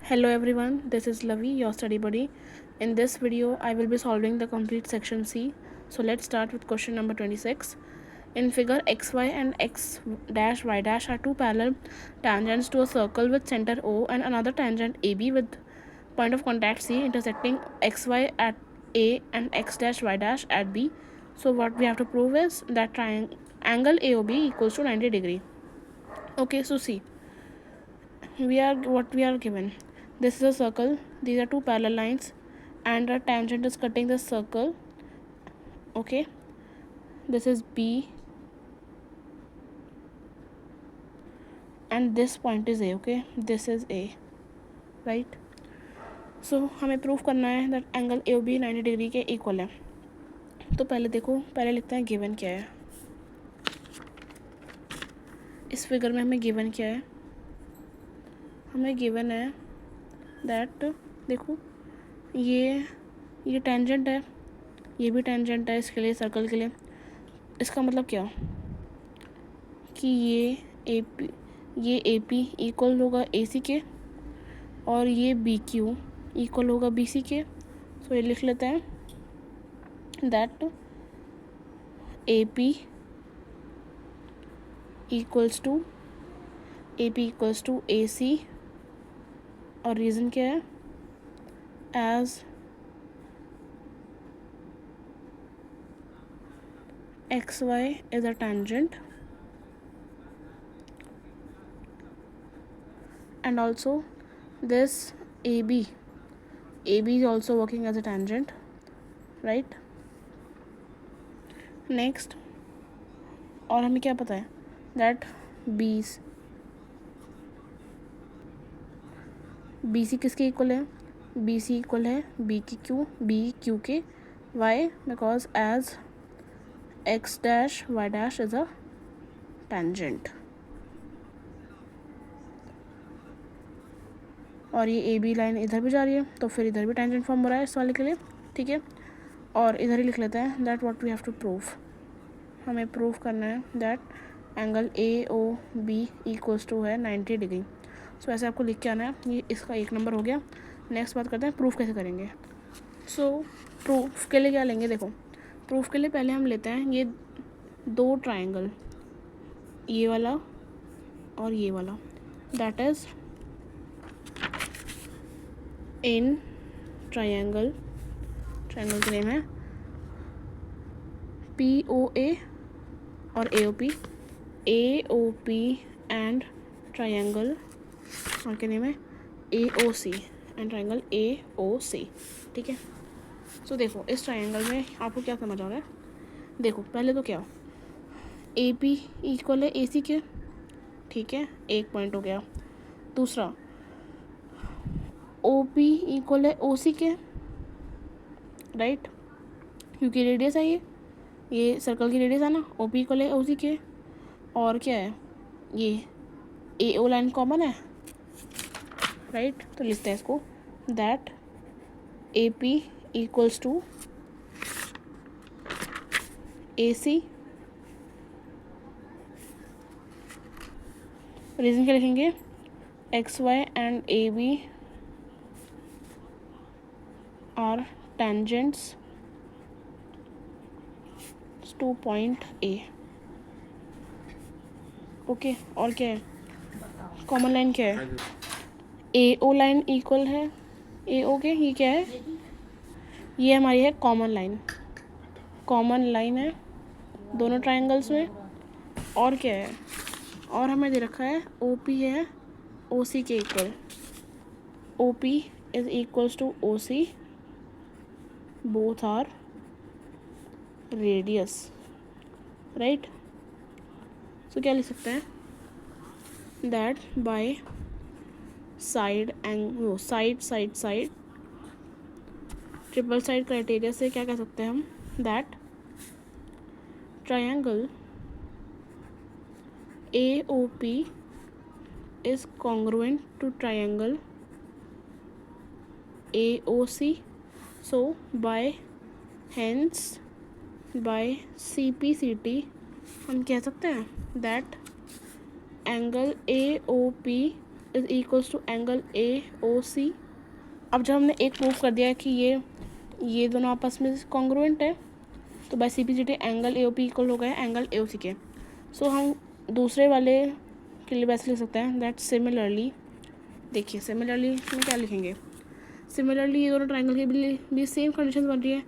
Hello everyone, this is Lavi, your study buddy. In this video, I will be solving the complete section C. So let's start with question number 26. In figure, xy and x dash y dash are two parallel tangents to a circle with center O and another tangent AB with point of contact C intersecting xy at A and x dash y dash at B. So what we have to prove is that angle AOB equals to 90 degree. Okay, so see. We are given. This is a circle, these are two parallel lines and a tangent is cutting the circle. Okay, this is B and this point is A. Okay, this is A, right? So हमें proof करना है that angle A B 90 degree के equal है. तो पहले देखो, पहले लिखते हैं गिवन क्या है. इस फिगर में हमें गिवन क्या है. हमें गिवन है दैट देखो ये टेंजेंट है, ये भी टेंजेंट है इसके लिए, सर्कल के लिए. इसका मतलब क्या कि ये ए पी इक्वल होगा ए सी के और ये बी क्यू इक्वल होगा बी सी के. सो ये लिख लेते हैं that A P equals to A C. और रीज़न क्या है, as X Y is a tangent and also this AB is also working as a tangent, right? Next, और हमें क्या पता है that BC किसके इक्वल है, BC इक्वल है बी क्यू के. Why? Because as X dash Y dash is a tangent. और ये ए बी लाइन इधर भी जा रही है तो फिर इधर भी टेंजेंट फॉर्म हो रहा है इस वाले के लिए. ठीक है, और इधर ही लिख लेते हैं that what we have to prove. हमें प्रूव करना है that angle A O B equals to है 90 डिग्री. सो ऐसे आपको लिख के आना है. ये इसका 1 नंबर हो गया. नेक्स्ट बात करते हैं प्रूफ कैसे करेंगे. सो प्रूफ के लिए क्या लेंगे, देखो प्रूफ के लिए पहले हम लेते हैं ये दो ट्राइंगल, ये वाला और ये वाला. दैट इज़ इन ट्राइंगल का नेम है POA और AOP एंड ट्राइंगल के नेम है AOC एंड ट्राइंगल AOC. ठीक है, सो देखो इस ट्राइंगल में आपको क्या समझ आ रहा है. देखो पहले तो क्या, AP इक्वल है AC के. ठीक है, एक पॉइंट हो गया. दूसरा OP इक्वल है OC के, राइट? क्योंकि रेडियस है ये सर्कल की रेडियस है ना. OP इक्वल है OC के. और क्या है, ये AO लाइन कॉमन है, राइट? तो लिखते हैं इसको that AP equals to AC. Reason क्या लिखेंगे, XY and AB are tangents to point A. Okay, और क्या है, कॉमन लाइन क्या है, AO लाइन इक्वल है AO के. ये क्या है, ये हमारी है कॉमन लाइन है दोनों ट्राइंगल्स में. और क्या है, और हमें दे रखा है OP है OC के equal. OP is equals to OC, both are radius, right? So क्या लिख सकते हैं that by side triple side criteria से क्या कह सकते हैं हम, that triangle AOP is congruent to triangle AOC. So by CPCT हम कह सकते हैं that angle AOP is equals to angle A O C. अब जब हमने एक प्रूफ कर दिया है कि ये दोनों आपस में कॉन्ग्रुएंट है, तो bye CP/CT angle AOP equal हो गया एंगल AOC के। सो हम दूसरे वाले के लिए वैसे लिख सकते हैं दैट सिमिलरली, देखिए सिमिलरली में क्या लिखेंगे, सिमिलरली ये दोनों ट्राइंगल के भी सेम कंडीशन बन रही है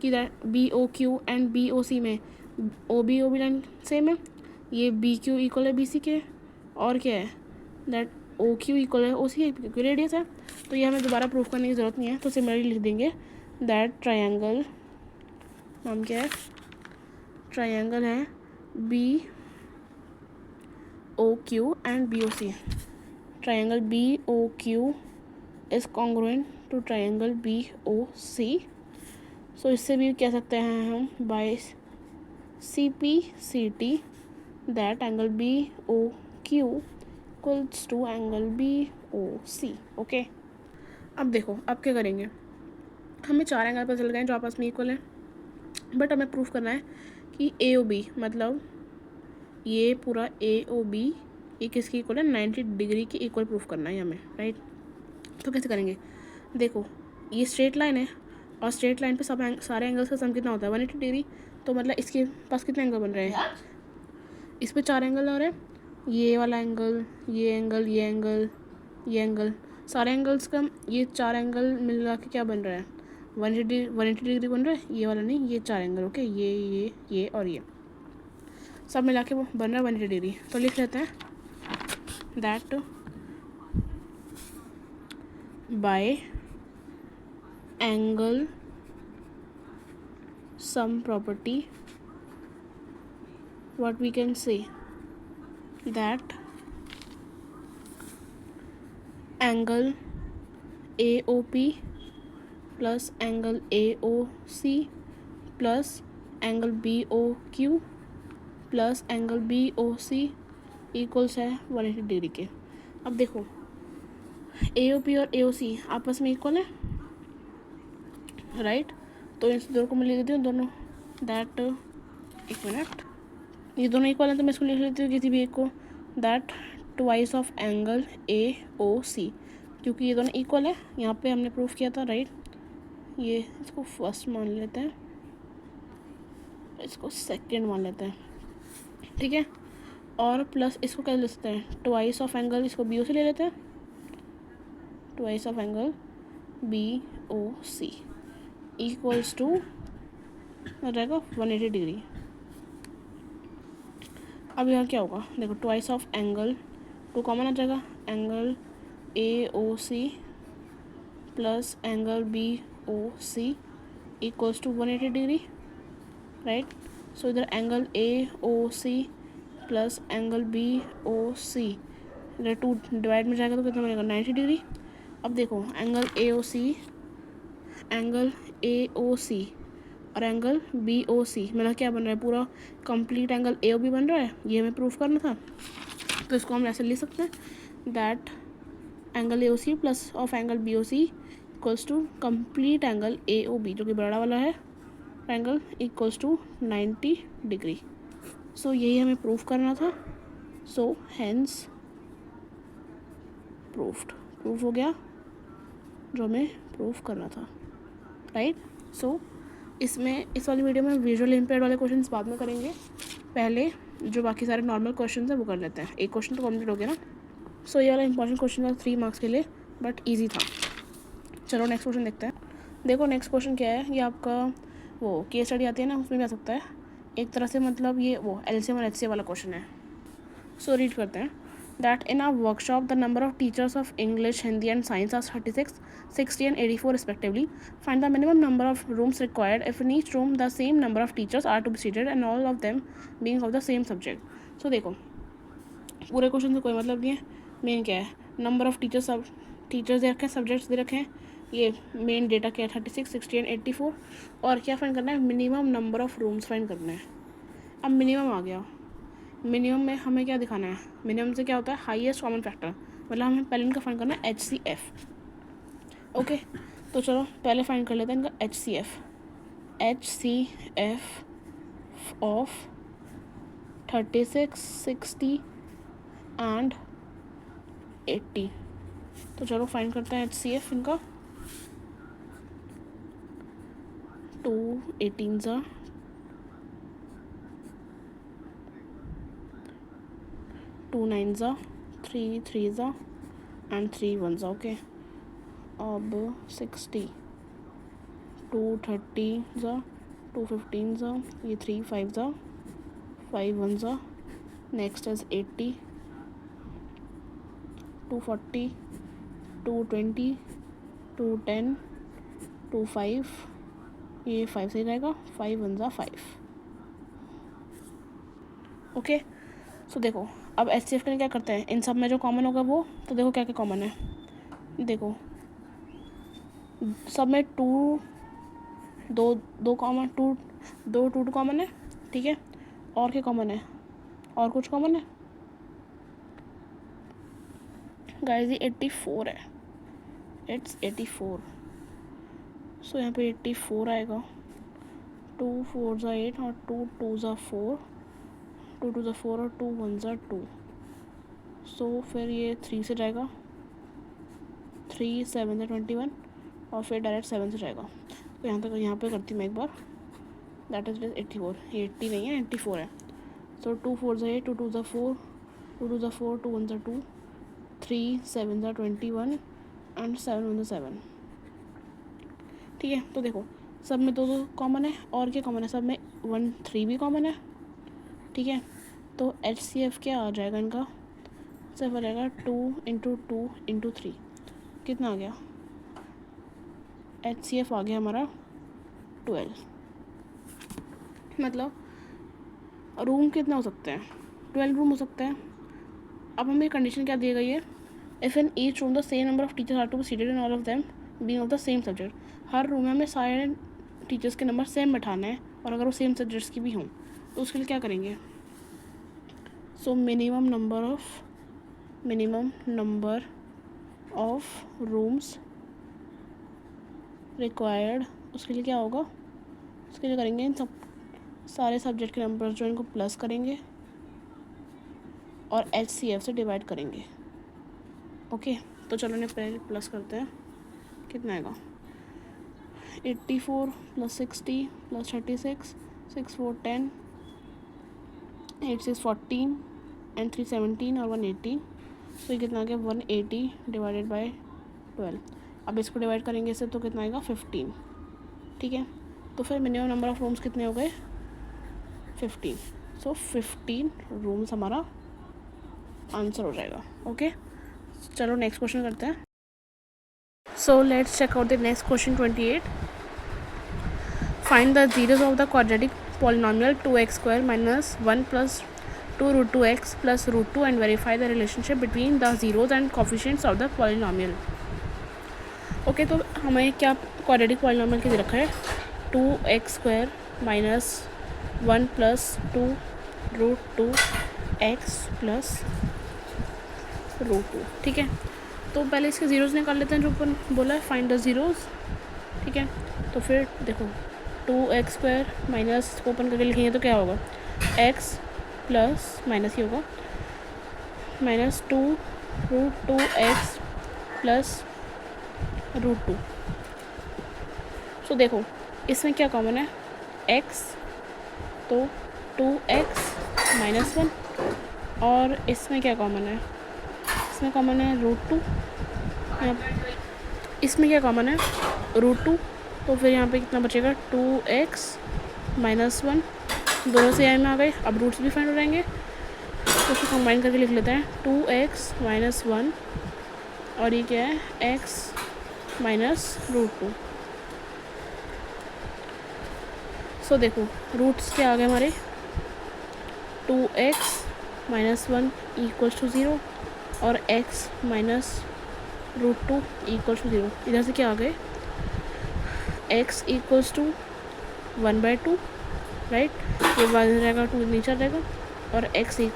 कि दैट BOQ एंड BOC में OB लाइन सेम है, ये BQ इक्वल है BC के, और क्या है दैट OQ इक्वल है OC के, क्योंकि रेडियस है। तो ये हमें दोबारा प्रूफ करने की ज़रूरत नहीं है, तो सिमिलरली लिख देंगे दैट ट्रायंगल, नाम क्या है, ट्रायंगल है BOQ and BOC। Triangle BOQ is congruent to triangle BOC। So इससे भी कह सकते हैं हम by CP/CT that angle BOQ equals to angle BOC। Okay, अब देखो अब क्या करेंगे, हमें 4 एंगल पता चल गए हैं जो आपस में इक्वल हैं, बट हमें प्रूफ करना है कि AOB मतलब ये पूरा AOB ये किसकी इक्वल है, 90 डिग्री की इक्वल प्रूफ करना है हमें, राइट। तो कैसे करेंगे, देखो ये स्ट्रेट लाइन है और स्ट्रेट लाइन पे सारे एंगल्स का सम कितना होता है 180 डिग्री। तो मतलब इसके पास कितने एंगल बन रहे हैं, इस पे 4 एंगल आ रहे हैं, ये वाला एंगल, ये एंगल, ये एंगल, ये एंगल, सारे एंगल्स का ये 4 एंगल मिला के क्या बन रहा है 180 डिग्री बन रहा है, ये वाला नहीं, ये 4 एंगल। ओके, ये और ये सब मिला के वो बन रहा है 180 डिग्री। तो लिख लेते हैं that bye angle sum property what we can say that angle AOP plus angle AOC plus angle BOQ plus angle BOC equals है 180 डिग्री के। अब देखो AOP और AOC आपस में इक्वल है, राइट। तो इन दोनों को मैं लिख देती हूँ दोनों दैट, एक मिनट, ये दोनों इक्वल हैं तो मैं इसको लिख लेती हूँ किसी भी एक को that twice of angle AOC, क्योंकि ये दोनों इक्वल है। यहाँ पे हमने प्रूफ किया था, राइट। ये इसको फर्स्ट मान लेते हैं, इसको सेकंड मान लेते हैं, ठीक है। और प्लस इसको क्या ले सकते हैं, ट्वाइस ऑफ एंगल, इसको BOC ले लेते हैं, twice of angle BOC equals to हो जाएगा 180 डिग्री। अब यहाँ क्या होगा, देखो ट्वाइस ऑफ एंगल, 2 कॉमन आ जाएगा, angle AOC plus angle BOC equals to 180 degree, right. So इधर angle AOC plus angle BOC इधर 2 डिवाइड में जाएगा तो कितना बनेगा 90 डिग्री। अब देखो एंगल AOC और एंगल BOC मेरा क्या बन रहा है, पूरा कंप्लीट एंगल AOB बन रहा है, ये हमें प्रूफ करना था। तो इसको हम ऐसे लिख सकते हैं that angle AOC plus of angle BOC equals to complete angle AOB जो कि बड़ा वाला है angle equals to 90 degree. So यही हमें प्रूफ करना था, सो हैंस प्रूफ हो गया जो हमें प्रूफ करना था, राइट। सो इसमें इस वाली वीडियो में विजुअल इम्पेयर्ड वाले क्वेश्चंस बाद में करेंगे, पहले जो बाकी सारे नॉर्मल क्वेश्चंस हैं वो कर लेते हैं। एक क्वेश्चन तो कंप्लीट हो गया ना। सो ये वाला इंपॉर्टेंट क्वेश्चन था 3 मार्क्स के लिए, बट ईजी था। चलो नेक्स्ट क्वेश्चन देखते हैं। देखो नेक्स्ट क्वेश्चन क्या है, ये आपका वो केस स्टडी आती है ना, उसमें भी आ सकता है एक तरह से, मतलब ये वो LCM और HCF वाला क्वेश्चन है। सो रीड करते हैं that in our workshop the number of teachers of English, Hindi and Science are 36, 60 and 84 respectively. Find the minimum number of rooms required if in each room the same number of teachers are to be seated and all of them being of the same subject. So देखो पूरे question से कोई मतलब नहीं है, main क्या है number of teachers, सब टीचर्स दे रखे हैं, सब्जेक्ट्स दे रखे हैं, ये मेन डेटा क्या है 36, 60 एंड 84, और क्या फाइंड करना है minimum number of rooms find करना है। अब मिनिमम आ गया, मिनिमम में हमें क्या दिखाना है, मिनिमम से क्या होता है हाईएस्ट कॉमन फैक्टर, मतलब हमें पहले इनका फाइंड करना है HCF। ओके तो चलो पहले फाइंड कर लेते हैं इनका HCF ऑफ 36, 60 एंड 80। तो चलो फाइंड करते हैं HCF इनका। 2 18 ज़ा, 2 9 ज़ा, 3 3 ज़ा एंड 3 1 ज़ा। ओके, अब 60, 2 30 ज़ा, 2 15 ज़ा, ये 3 5 ज़ा, 5 1 ज़ा, नेक्स्ट इज 80, 2 40, 2 20, 2 10, 2 5, ये 5 सही रहेगा, 5 1 ज़ा 5। ओके, सो देखो अब HCF के लिए क्या करते हैं, इन सब में जो कॉमन होगा वो, तो देखो क्या क्या कॉमन है। देखो सब में 2 2 कॉमन, 2 कॉमन है, ठीक है। और क्या कॉमन है, और कुछ कॉमन है गाइस, ये 84 है, इट्स 84। सो यहाँ पे 84 आएगा। 2 4 ज़ा 8 और 2 2 ज़ा 4, 2 2 ज़ा 4 और 2 1 ज़ा 2। सो फिर ये 3 से जाएगा, 3 7 ज़ा 21 और फिर डायरेक्ट 7 से जाएगा। तो यहाँ पे करती हूँ मैं एक बार, दैट इज 84। ये 80 नहीं है, 84 है। सो 2 4 ज़ा 8, 2 2 ज़ा 4, 2 2 ज़ा 4, 2 1 ज़ा 2, 3 7 ज़ा 21 एंड 7 1 ज़ा 7। ठीक है, तो देखो सब में 2 2 कॉमन है, और क्या कॉमन है, सब में 1 3 भी कॉमन है। ठीक है, तो HCF क्या आ जाएगा इनका, सिर्फ आ जाएगा 2 × 2 × 3। कितना आ गया, HCF आ गया हमारा 12। मतलब रूम कितना हो सकते हैं, 12 रूम हो सकते हैं। अब हमें कंडीशन क्या दी गई है, if in each room the same number of teachers are to be seated in all of them being of the same subject. हर रूम में हमें सारे टीचर्स के नंबर सेम बैठाने हैं, और अगर वो सेम सब्जेक्ट्स की भी हों तो उसके लिए क्या करेंगे। So minimum number of rooms required, उसके लिए क्या होगा, उसके लिए करेंगे इन सब सारे सब्जेक्ट के नंबर जो इनको प्लस करेंगे और HCF से डिवाइड करेंगे। ओके, तो चलो इन्हें पहले प्लस करते हैं। कितना आएगा, 84 + 60 + 36, 6 4 10, 8 6 14 एंड 3 17 और 180। तो ये कितना आ गया, 180 डिवाइडेड बाय 12। अब इसको डिवाइड करेंगे इससे तो कितना आएगा, 15। ठीक है, तो फिर मिनिमम नंबर ऑफ रूम्स कितने हो गए, 15। सो 15 रूम्स हमारा आंसर हो जाएगा। ओके, चलो नेक्स्ट क्वेश्चन करते हैं। So let's check out the next question 28। Find the zeros of the quadratic polynomial 2x² - 1 + 2√2x + √2 and verify the relationship between the zeros and coefficients of the polynomial। Okay, तो हमें क्या quadratic polynomial के दे रखा है, 2x² - 1 + 2√2x + √2। ठीक है, तो पहले इसके ज़ीरोज़ निकाल लेते हैं जो अपन बोला है, फाइंड द ज़ीरोज़। ठीक है, तो फिर देखो 2x² माइनस को ओपन करके लिखेंगे तो क्या होगा, x प्लस माइनस ही होगा -2√2x + √2। सो देखो इसमें क्या कॉमन है, x, तो 2x - 1, और इसमें क्या कॉमन है, इसमें कॉमन है √2, इसमें क्या कॉमन है, √2। तो फिर यहाँ पे कितना बचेगा, 2x - 1, दोनों से यहाँ में आ गए। अब रूट्स भी फाइंड हो जाएंगे, तो उसको कंबाइन करके लिख लेते हैं, 2x - 1 और ये क्या है, x - √2। सो देखो रूट्स क्या आ गए हमारे, 2x - 1 = 0 और x - √2 = 0। इधर से क्या आ गए, x = 1/2, राइट, ये बाद में रहेगा, 2 नीचे आ जाएगा, और x =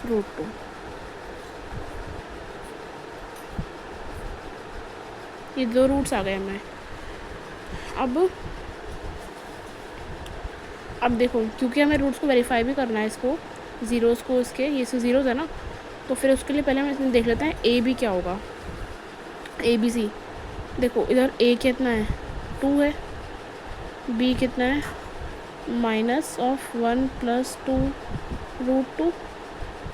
√2। ये 2 रूट्स आ गए हमें। अब देखो क्योंकि हमें रूट्स को वेरीफाई भी करना है, इसको ज़ीरोज़ को, इसके ये से ज़ीरोज़ है ना, तो फिर उसके लिए पहले हम इसमें देख लेते हैं ए बी क्या होगा। ए बी सी, देखो इधर ए कितना है 2 है, बी कितना है -1+2√2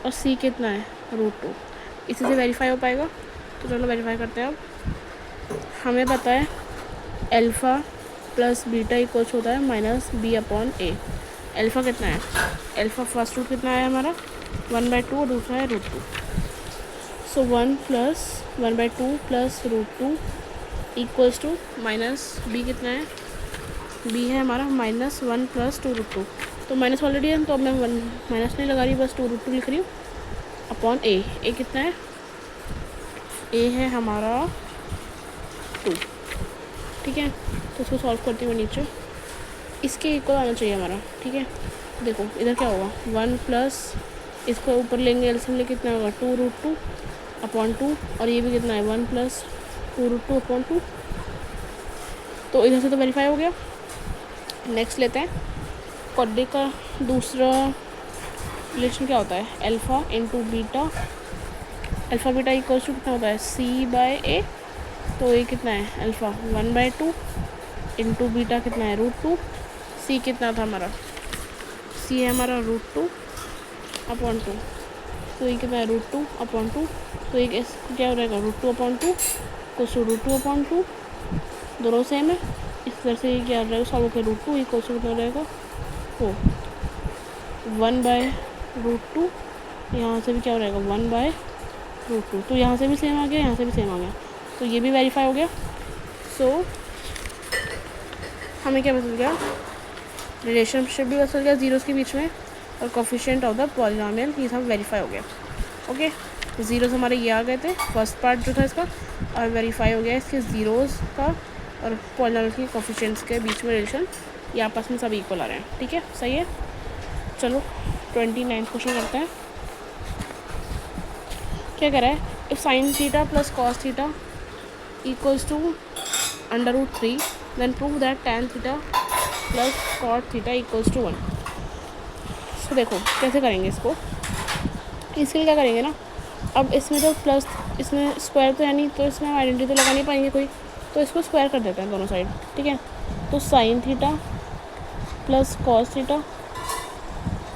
और सी कितना है √2। इसी से वेरीफाई हो पाएगा। तो चलो वेरीफाई करते हैं। अब हमें पता है अल्फ़ा प्लस बीटा इक्वल्स होता है -b/a। अल्फ़ा कितना है, अल्फ़ा फर्स्ट रूट कितना है हमारा 1/2 और दूसरा है √2। सो 1 + 1/2 + √2 इक्वल्स टू -b कितना है, b है हमारा -1 + 2√2। तो माइनस ऑलरेडी है तो अब मैं माइनस नहीं लगा रही, बस 2√2 लिख रही हूँ अपॉन ए। ए कितना है, ए है हमारा 2। ठीक है, तो इसको सॉल्व करती हूँ नीचे, इसके इक्वल आना चाहिए हमारा। ठीक है, देखो इधर क्या होगा 1 प्लस इसको ऊपर लेंगे एलसीएम ले कितना होगा 2√2 अपॉन 2 और ये भी कितना है 1 + 2√2 अपॉन 2। तो इधर से तो वेरीफाई हो गया। नेक्स्ट लेते हैं क्वाड्रेटिक का दूसरा रिलेशन क्या होता है, alpha into beta. Alpha beta equals to कितना होता है c/a। तो ये कितना है अल्फ़ा 1/2 इंटू बीटा कितना है √2। c कितना था हमारा, c है हमारा √2 अपॉन 2। तो ये कितना है √2 अपॉन 2। तो एक क्या हो जाएगा √2 अपॉन 2 कुछ √2 अपॉन 2, दोनों सेम है। इस तरह से ये क्या हो जाएगा सॉल्व होकर √2 इक्वल्स टू कितना हो जाएगा वो 1/√2। यहाँ से भी क्या हो जाएगा 1/√2। तो यहाँ से भी सेम आ गया, यहाँ से भी सेम आ गया, तो ये भी वेरीफाई हो गया। सो हमें क्या पता चल गया, रिलेशनशिप भी पता चल गया ज़ीरोज़ के बीच में और कोफिशिएंट ऑफ द पॉलिनोमियल, ये सब वेरीफाई हो गया। ओके, ज़ीरोज़ हमारे ये आ गए थे फर्स्ट पार्ट जो था इसका, और वेरीफाई हो गया इसके ज़ीरोज़ का और पॉलिनोमियल की कोफिशिएंट्स के बीच में रिलेशन, ये आपस में सब इक्वल आ रहे हैं। ठीक है, सही है। चलो 29 क्वेश्चन करते हैं। क्या कह रहा है, if sine theta plus cos theta equals to √3 then prove that tan theta plus cot theta equals to 1। So देखो कैसे करेंगे इसको, इसके लिए क्या करेंगे ना, अब इसमें तो प्लस, इसमें स्क्वायर तो है नहीं, तो इसमें हम आइडेंटिटी तो लगा नहीं पाएंगे कोई, तो इसको स्क्वायर कर देते हैं दोनों साइड। ठीक है, तो sine theta plus cos theta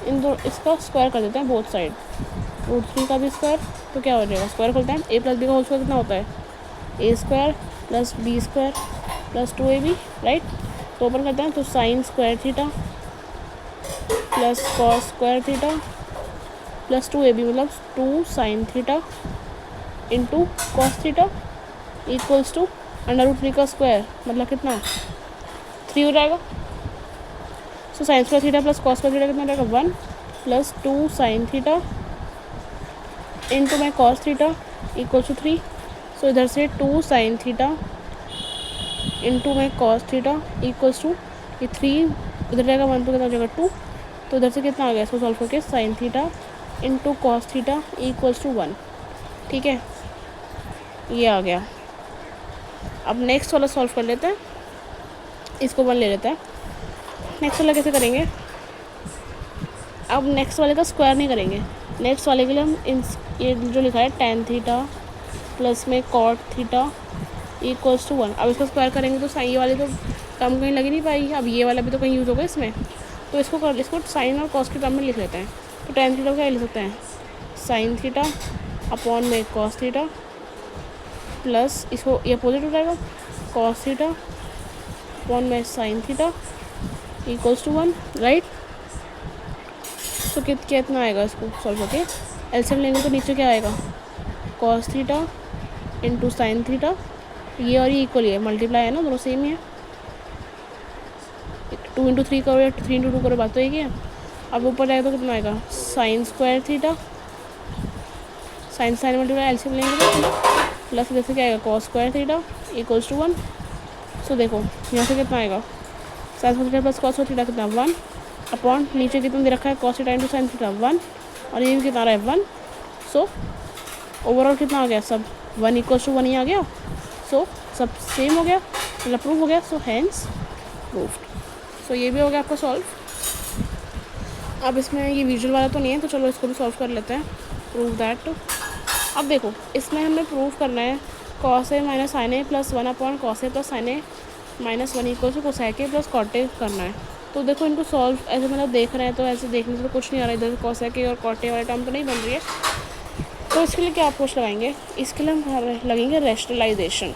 इन दो इसका स्क्वायर कर देते हैं बोथ साइड, √3 का भी स्क्वायर। तो क्या हो जाएगा, स्क्वायर खोलते हैं, a + b का होल स्क्वायर कितना होता है a² + b² + 2ab, राइट। तो ओपन करते हैं, तो sine square theta plus cos square theta plus 2ab मतलब 2 sine theta into cos theta equals to √3 का स्क्वायर मतलब कितना 3 हो जाएगा। So sine square theta plus cos square theta कितना हो जाएगा 1 + 2 साइन थीटा इंटू में cos theta equals to 3। So इधर से 2 साइन थीटा इंटू में कॉस थीटा इक्वल्स टू ये 3 इधर जाएगा 1 तो कितना हो जाएगा 2। तो इधर से कितना आ गया इसको सॉल्व करके sine theta into cos theta equals to 1। ठीक है, ये आ गया। अब नेक्स्ट वाला सॉल्व कर लेते हैं, इसको 1 ले लेते हैं। नेक्स्ट वाला कैसे करेंगे, अब नेक्स्ट वाले का स्क्वायर नहीं करेंगे, नेक्स्ट वाले के लिए हम ये जो लिखा है tan थीटा प्लस में कॉट थीटा इक्वल्स टू 1। अब इसका स्क्वायर करेंगे तो ये वाले तो टर्म कहीं लग ही नहीं पाएगी, अब ये वाला भी तो कहीं यूज़ होगा इसमें, तो इसको साइन और कॉस के टर्म में लिख लेते हैं। तो tan थीटा क्या लिख सकते हैं साइन थीटा अपॉन में कॉस थीटा प्लस इसको ये अपोजिट हो जाएगा कॉस थीटा अपॉन में sine theta equals to 1, right. तो कितना आएगा इसको सॉल्व करके, एलसीएम लेंगे तो नीचे क्या आएगा cos theta into sine theta, ये और ये इक्वल है, मल्टीप्लाई है ना, दोनों सेम ही है। 2 × 3 करो या 3 × 2 करो, बात तो एक ही है। अब ऊपर जाएगा तो कितना आएगा sine square theta, sine multiply LCM लेंगे तो प्लस जैसे क्या आएगा cos square theta equals to 1। So देखो यहाँ से कितना आएगा sine theta plus cos theta कितना 1 अपॉन नीचे कितना दे रखा है cos theta into sine theta 1 और ये भी कितना आ रहा है 1। सो ओवरऑल कितना आ गया सब 1 इक्वल्स टू 1 ही आ गया। सो सब सेम हो गया, मतलब प्रूव हो गया। सो हैंस प्रूव्ड। सो ये भी हो गया आपका सॉल्व। अब इसमें ये विजुअल वाला तो नहीं है, तो चलो इसको भी सॉल्व कर लेते हैं। Prove that. अब देखो इसमें हमें प्रूव करना है cos A minus sine A plus 1 upon cos A plus sine A minus 1 equal to cosec A plus cot A करना है। तो देखो इनको सॉल्व ऐसे मतलब देख रहे हैं तो ऐसे देखने से तो कुछ नहीं आ रहा, इधर कोसेक ए और कॉट ए वाला टर्म तो नहीं बन रही है। तो इसके लिए क्या अप्रोच लगाएंगे, इसके लिए हम लगेंगे रैशनलाइजेशन।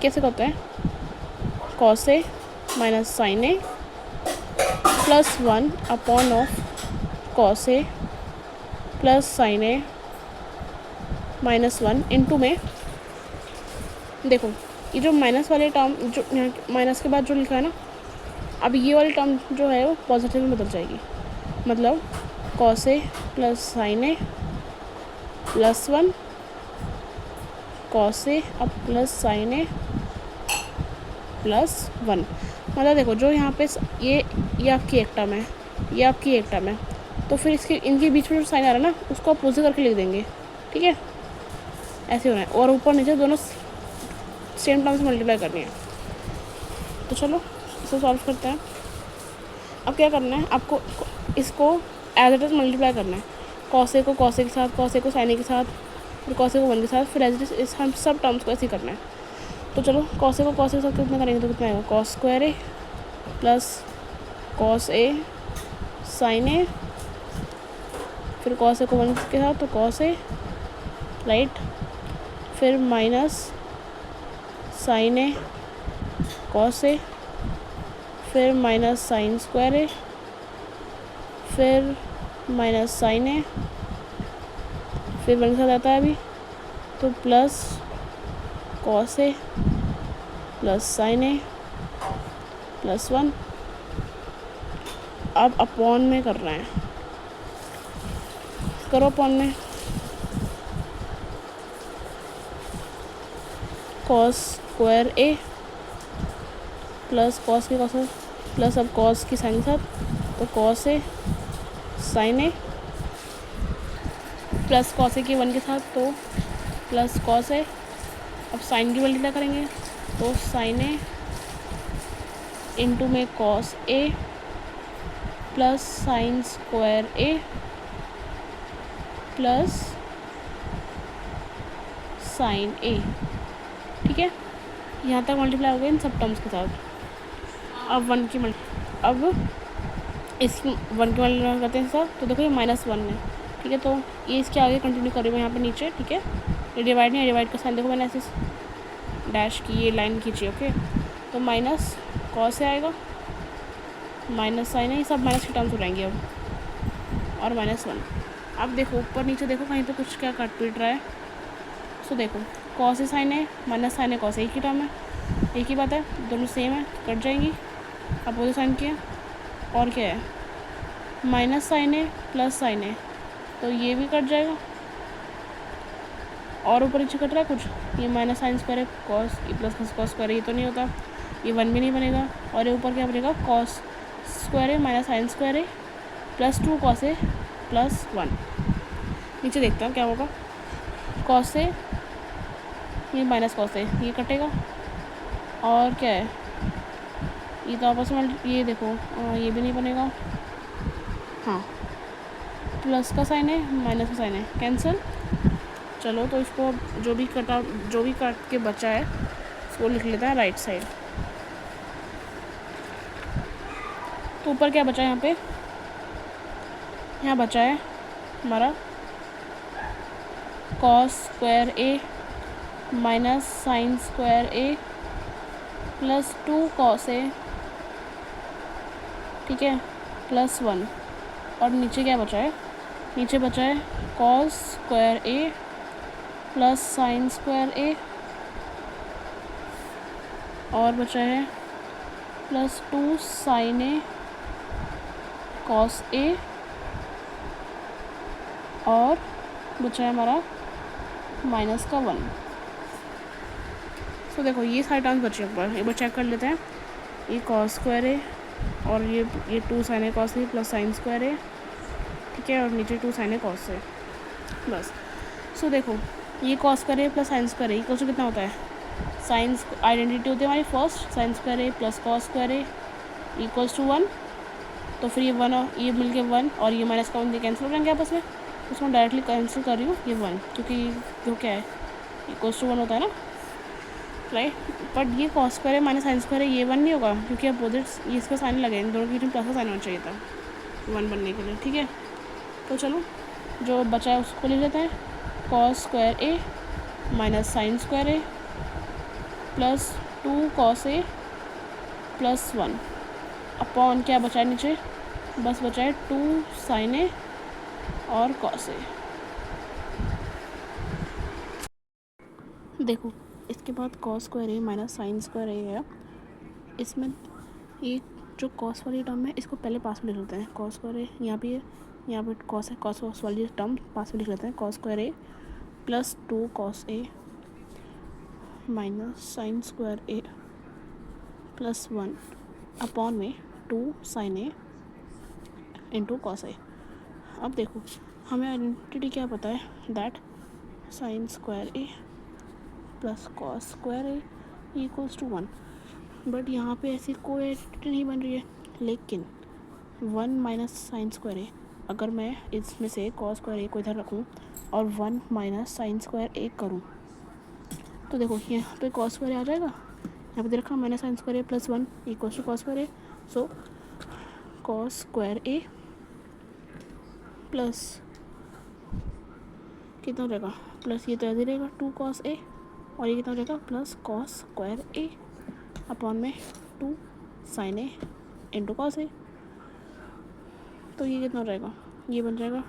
कैसे करते हैं, cos A minus sine A plus 1 upon of cos A plus sine A minus 1 into में देखो ये जो माइनस वाले टर्म जो माइनस के बाद जो लिखा है ना, अब ये वाली टर्म जो है वो पॉजिटिव में बदल जाएगी। मतलब cos A plus sine A plus 1 cos A अब प्लस साइन ए प्लस 1। मतलब देखो जो यहाँ पे ये आपकी एक टर्म है, ये आपकी एक टर्म है, तो फिर इसके इनके बीच में जो साइन आ रहा है ना उसको अपोजिट करके लिख देंगे। ठीक है, ऐसे होना है और ऊपर नीचे दोनों सेम टर्म से मल्टीप्लाई करनी है। तो चलो इसे सॉल्व करते हैं। अब क्या करना है, आपको इसको एज इट इज़ मल्टीप्लाई करना है, कॉस ए को कॉस ए के साथ, कॉस ए को साइन ए के साथ, फिर कॉस ए को 1 के साथ, फिर एज इट इज़ हम सब टर्म्स को ऐसे ही करना है। तो चलो कॉस ए को कॉस ए के साथ कितना करेंगे तो कितना आएगा, cos square A plus cos A sign ए, फिर कॉस ए को 1 के साथ तो कॉस ए राइट, फिर minus sine A cos A, फिर माइनस साइन स्क्वायर ए, फिर माइनस साइन ए, फिर 1 के साथ आता है अभी तो plus cos A plus sine A plus 1। अब अपॉन में कर रहे हैं, करो अपॉन में, cos square A plus cos के कॉस प्लस अब कॉस की साइन के साथ तो cos A sign A plus cos ए की 1 के साथ तो प्लस कॉस ए, अब साइन की मल्टीप्लाई करेंगे तो साइन ए इंटू में cos A plus sign square A plus sine ए। ठीक है, यहाँ तक मल्टीप्लाई हो गया इन सब टर्म्स के साथ। अब 1 की अब इस 1 की मल्टीप्लाई करते हैं सर, तो देखो ये -1 है। ठीक है, तो ये इसके आगे कंटिन्यू करेंगे यहाँ पे नीचे। ठीक है, ये डिवाइड नहीं है, डिवाइड का साइन देखो मैंने ऐसे डैश की ये लाइन खींची। ओके, तो माइनस कॉस से आएगा माइनस साइन है, ये सब माइनस के टर्म्स हो जाएंगे अब, और -1। अब देखो ऊपर नीचे देखो कहीं पे कुछ क्या काट पीट रहा है। सो देखो कॉस से साइन है माइनस साइन है कॉस एक ही टर्म है, एक ही बात है, दोनों सेम है, कट जाएंगी। अपोजिट साइन किया और क्या है माइनस साइन है प्लस साइन है, तो ये भी कट जाएगा और ऊपर नीचे कट रहा है कुछ, ये माइनस साइन स्क्वायर है कॉस ये प्लस कॉस स्क्वायर, ये तो नहीं होता, ये 1 भी नहीं बनेगा। और ये ऊपर क्या बनेगा, कॉस स्क्वायर है माइनस साइन स्क्वायर है प्लस 2 कॉस है प्लस 1। नीचे देखता हूँ क्या होगा, कॉस से ये माइनस कॉस है ये कटेगा, और क्या है ये तो आपस में ये देखो ये भी नहीं बनेगा, हाँ प्लस का साइन है माइनस का साइन है कैंसिल। चलो तो इसको जो भी काट के बचा है उसको लिख लेता है राइट साइड। तो ऊपर क्या बचा है, यहाँ बचा है हमारा cos square A minus sine square A plus 2 cos ए, ठीक है, प्लस 1। और नीचे क्या बचा है, नीचे बचा है cos square A plus sign square ए, और बचा है plus 2 sine A cos A, और बचा है हमारा माइनस का 1। सो देखो ये सारे टर्म्स बचे ऊपर, एक बार चेक कर लेते हैं। ये कॉस स्क्वायर है और ये 2 साइन है cos A plus sine square है, ठीक है, और नीचे 2 साइन है कॉस है बस। सो देखो ये कॉस स्क्वायर है प्लस साइन स्क्वायर है इक्वल टू कितना होता है, साइन आइडेंटिटी होती है हमारी फर्स्ट, साइन स्क्वायर है प्लस कॉस स्क्वायर है इक्वल्स टू 1। तो फिर ये 1 और ये मिल के 1 और ये माइनस का 1 कैंसिल हो जाएंगे आपस में, उसको डायरेक्टली कैंसिल कर रही हूँ, ये 1, क्योंकि जो क्या है इक्वल्स टू 1 होता है ना, राइट। बट ये कॉस स्क्वायर है माइनस साइन स्क्वायर है, ये 1 नहीं होगा क्योंकि अपोजिट्स ये इसका साइन लगे, इन दोनों के बीच में प्लस का साइन होना चाहिए था 1 बनने के लिए, ठीक है। तो चलो जो बचा है उसको ले लेते हैं, cos square A minus sine square A plus 2 cos A plus 1 upon क्या बचा है नीचे, बस बचा है 2 साइन ए और कॉस ए। देखो इसके बाद कॉस स्क्वायर ए माइनस साइन स्क्वायर ए है, इसमें ये जो कॉस वाली टर्म है इसको पहले पास में लिख लेते हैं, कॉस स्क्वायर ए यहाँ पे है, यहाँ पे कॉस है, कॉस वाली टर्म पास में लिख लेते हैं, cos square A plus 2 cos A minus sine square A plus 1 upon में 2 sine A into cos A. अब देखो हमें आइडेंटिटी क्या पता है, that sine square A plus cos square A equals to 1, but यहाँ पे ऐसी कोई आइडेंटिटी नहीं बन रही है, लेकिन 1 माइनस साइन स्क्वायर ए, अगर मैं इसमें से कॉस स्क्वायर ए को इधर रखूँ और 1 माइनस साइन स्क्वायर ए करूँ तो देखो यहाँ पे कॉस स्क्वायर आ जाएगा, यहाँ पे दे रखा minus sine square A plus 1 equals to cos square A, so cos square A plus कितना हो जाएगा, प्लस ये तो ऐसे रहेगा 2 कॉस ए और ये कितना हो जाएगा प्लस कॉस स्क्वायर ए अपॉन में 2 साइन ए इंटू कॉस ए। तो ये कितना हो जाएगा, ये बन जाएगा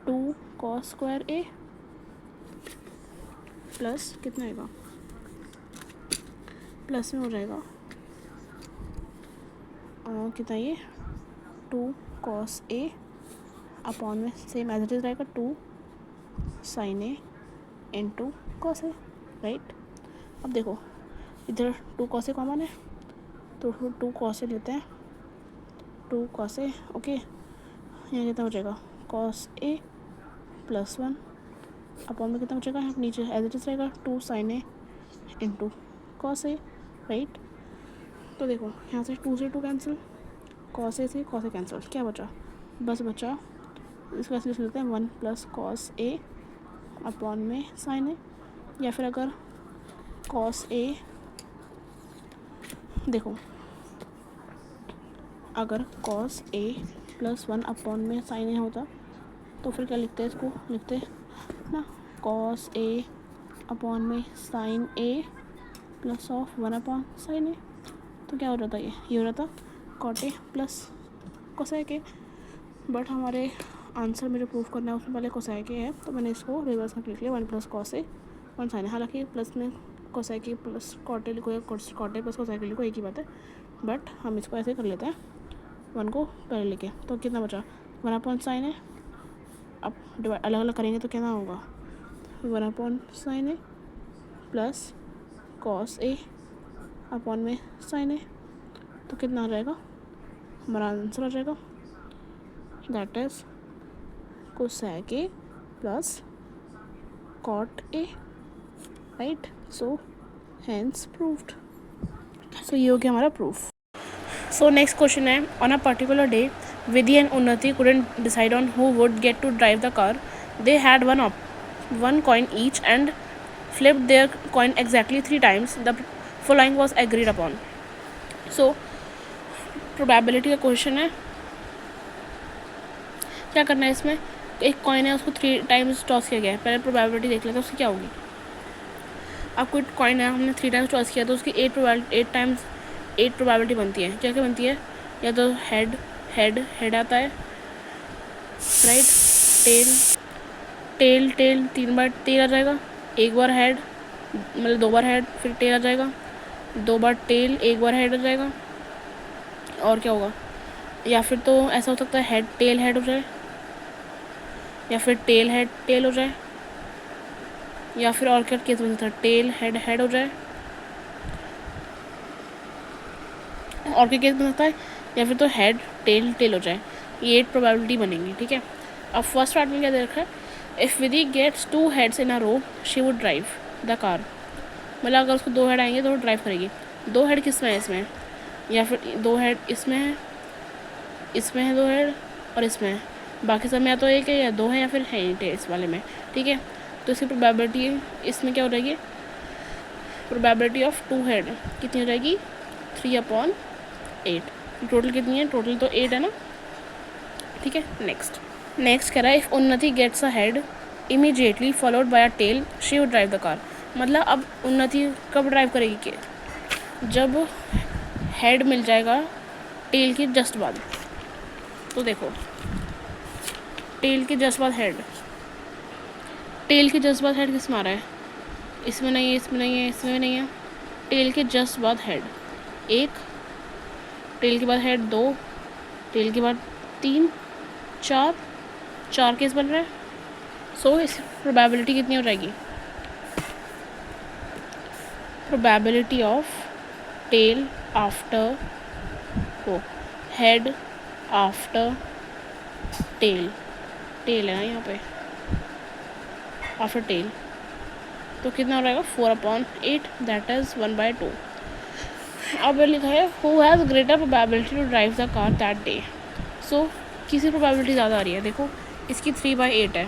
2 कॉस स्क्वायर ए प्लस कितना आएगा, प्लस में हो जाएगा कितना ये 2 कॉस ए अपॉन में सेम एज इट इज़ रहेगा 2 sine A into cos A, right. अब देखो इधर 2 कॉस ए कॉमन है तो 2 कॉस ए लेते हैं, 2 कॉस ए, ओके। यहाँ कितना हो जाएगा कॉस ए प्लस 1 अपॉन में कितना हो जाएगा, यहाँ नीचे एज इट इज़ रहेगा 2 sine A into cos A, right. तो देखो यहाँ से 2 से 2 कैंसिल, कॉस ए से कॉस ए कैंसिल, क्या बचा, बस बचा इसको ऐसे लिख लेते हैं 1 प्लस कॉस ए अपॉन में साइन ए, या फिर अगर कॉस ए, देखो अगर कॉस ए प्लस 1 अपॉन में साइन ए होता तो फिर क्या लिखते हैं, इसको लिखते ना कॉस ए अपॉन में sine A plus of 1 upon sine A, तो क्या हो जाता है, ये हो जाता cot A plus cosec A, but हमारे आंसर में जो प्रूफ करना है उसमें पहले कोसेक ए है तो मैंने इसको रिवर्स में लिख लिया 1 plus cos A 1 sine A, हालांकि प्लस में cosec A plus cot A लिखो या cot A plus cosec A लिखो एक ही बात है, बट हम इसको ऐसे कर लेते हैं 1 को पहले लेके, तो कितना बचा 1 अपॉन साइन ए, अब अलग अलग करेंगे तो कितना होगा 1 upon sine A plus cos A upon में साइन ए, तो कितना आ जाएगा, हमारा आंसर आ जाएगा that is cosec A plus cot A, right. So hence proved, so ये हो गया हमारा प्रूफ। सो नेक्स्ट क्वेश्चन है, on a particular day Vidhi and Unnati couldn't decide on who would get to drive the car. They had one coin each and flipped their coin exactly 3 times. The following was agreed upon. So probability का question है, क्या करना है इसमें, एक coin है उसको 3 times toss किया गया है, पहले प्रोबेबिलिटी देख लेते हैं उसकी क्या होगी। अब कोई कॉइन है हमने 3 टाइम्स टॉस किया तो उसकी 8 टाइम्स 8 प्रोबेबिलिटी बनती है, क्या क्या बनती है, या तो हेड हेड हेड आता है, राइट, टेल टेल टेल 3 बार टेल आ जाएगा, 1 बार हेड मतलब 2 बार हेड फिर टेल आ जाएगा, 2 बार टेल 1 बार हेड आ जाएगा, और क्या होगा, या फिर तो ऐसा हो सकता है हेड टेल हेड हो जाए, या फिर टेल हेड टेल हो जाए, या फिर और क्या केस बन सकता है टेल हेड हेड हो जाए, और क्या केस बन सकता है, या फिर तो हेड टेल टेल हो जाए। ये 8 प्रोबेबिलिटी बनेंगी, ठीक है। अब फर्स्ट पार्ट में क्या दे रखा है, if Vidhi gets 2 heads in a row she would drive the car, मतलब अगर उसको 2 हेड आएंगे तो वो ड्राइव करेगी। 2 हेड किस में है, इसमें, या फिर 2 हेड इसमें है 2 हेड और इसमें है, बाकी सब में या तो एक है या दो है या फिर है नहीं इस वाले में, ठीक है। तो इसकी प्रोबेबिलिटी इसमें क्या हो जाएगी, प्रोबेबिलिटी ऑफ 2 हेड कितनी हो जाएगी 3/8। टोटल कितनी है, टोटल तो 8 है ना, ठीक है। नेक्स्ट कह रहा है if Unnati gets a head immediately followed by a tail she would drive the car. मतलब अब उन्नति कब ड्राइव करेगी, कि जब हेड मिल जाएगा टेल के जस्ट बाद। तो देखो टेल के जस्ट बाद हेड, टेल के जस्ट बाद हेड किस में आ रहा है, इसमें नहीं है, इसमें नहीं है, इसमें नहीं है। टेल के जस्ट बाद हेड 1, टेल के बाद हेड 2, टेल के बाद 3, 4 केस बन रहा है। सो इस प्रोबेबिलिटी कितनी हो जाएगी, प्रोबेबिलिटी ऑफ टेल आफ्टर को हेड आफ्टर टेल है ना यहाँ पे आफ्टर टेल, तो कितना हो जाएगा 4/8, दैट इज़ 1/2। अब लिखा है who has greater probability to drive the car that day. So किसी प्रोबेबिलिटी ज़्यादा आ रही है, देखो इसकी 3/8 है,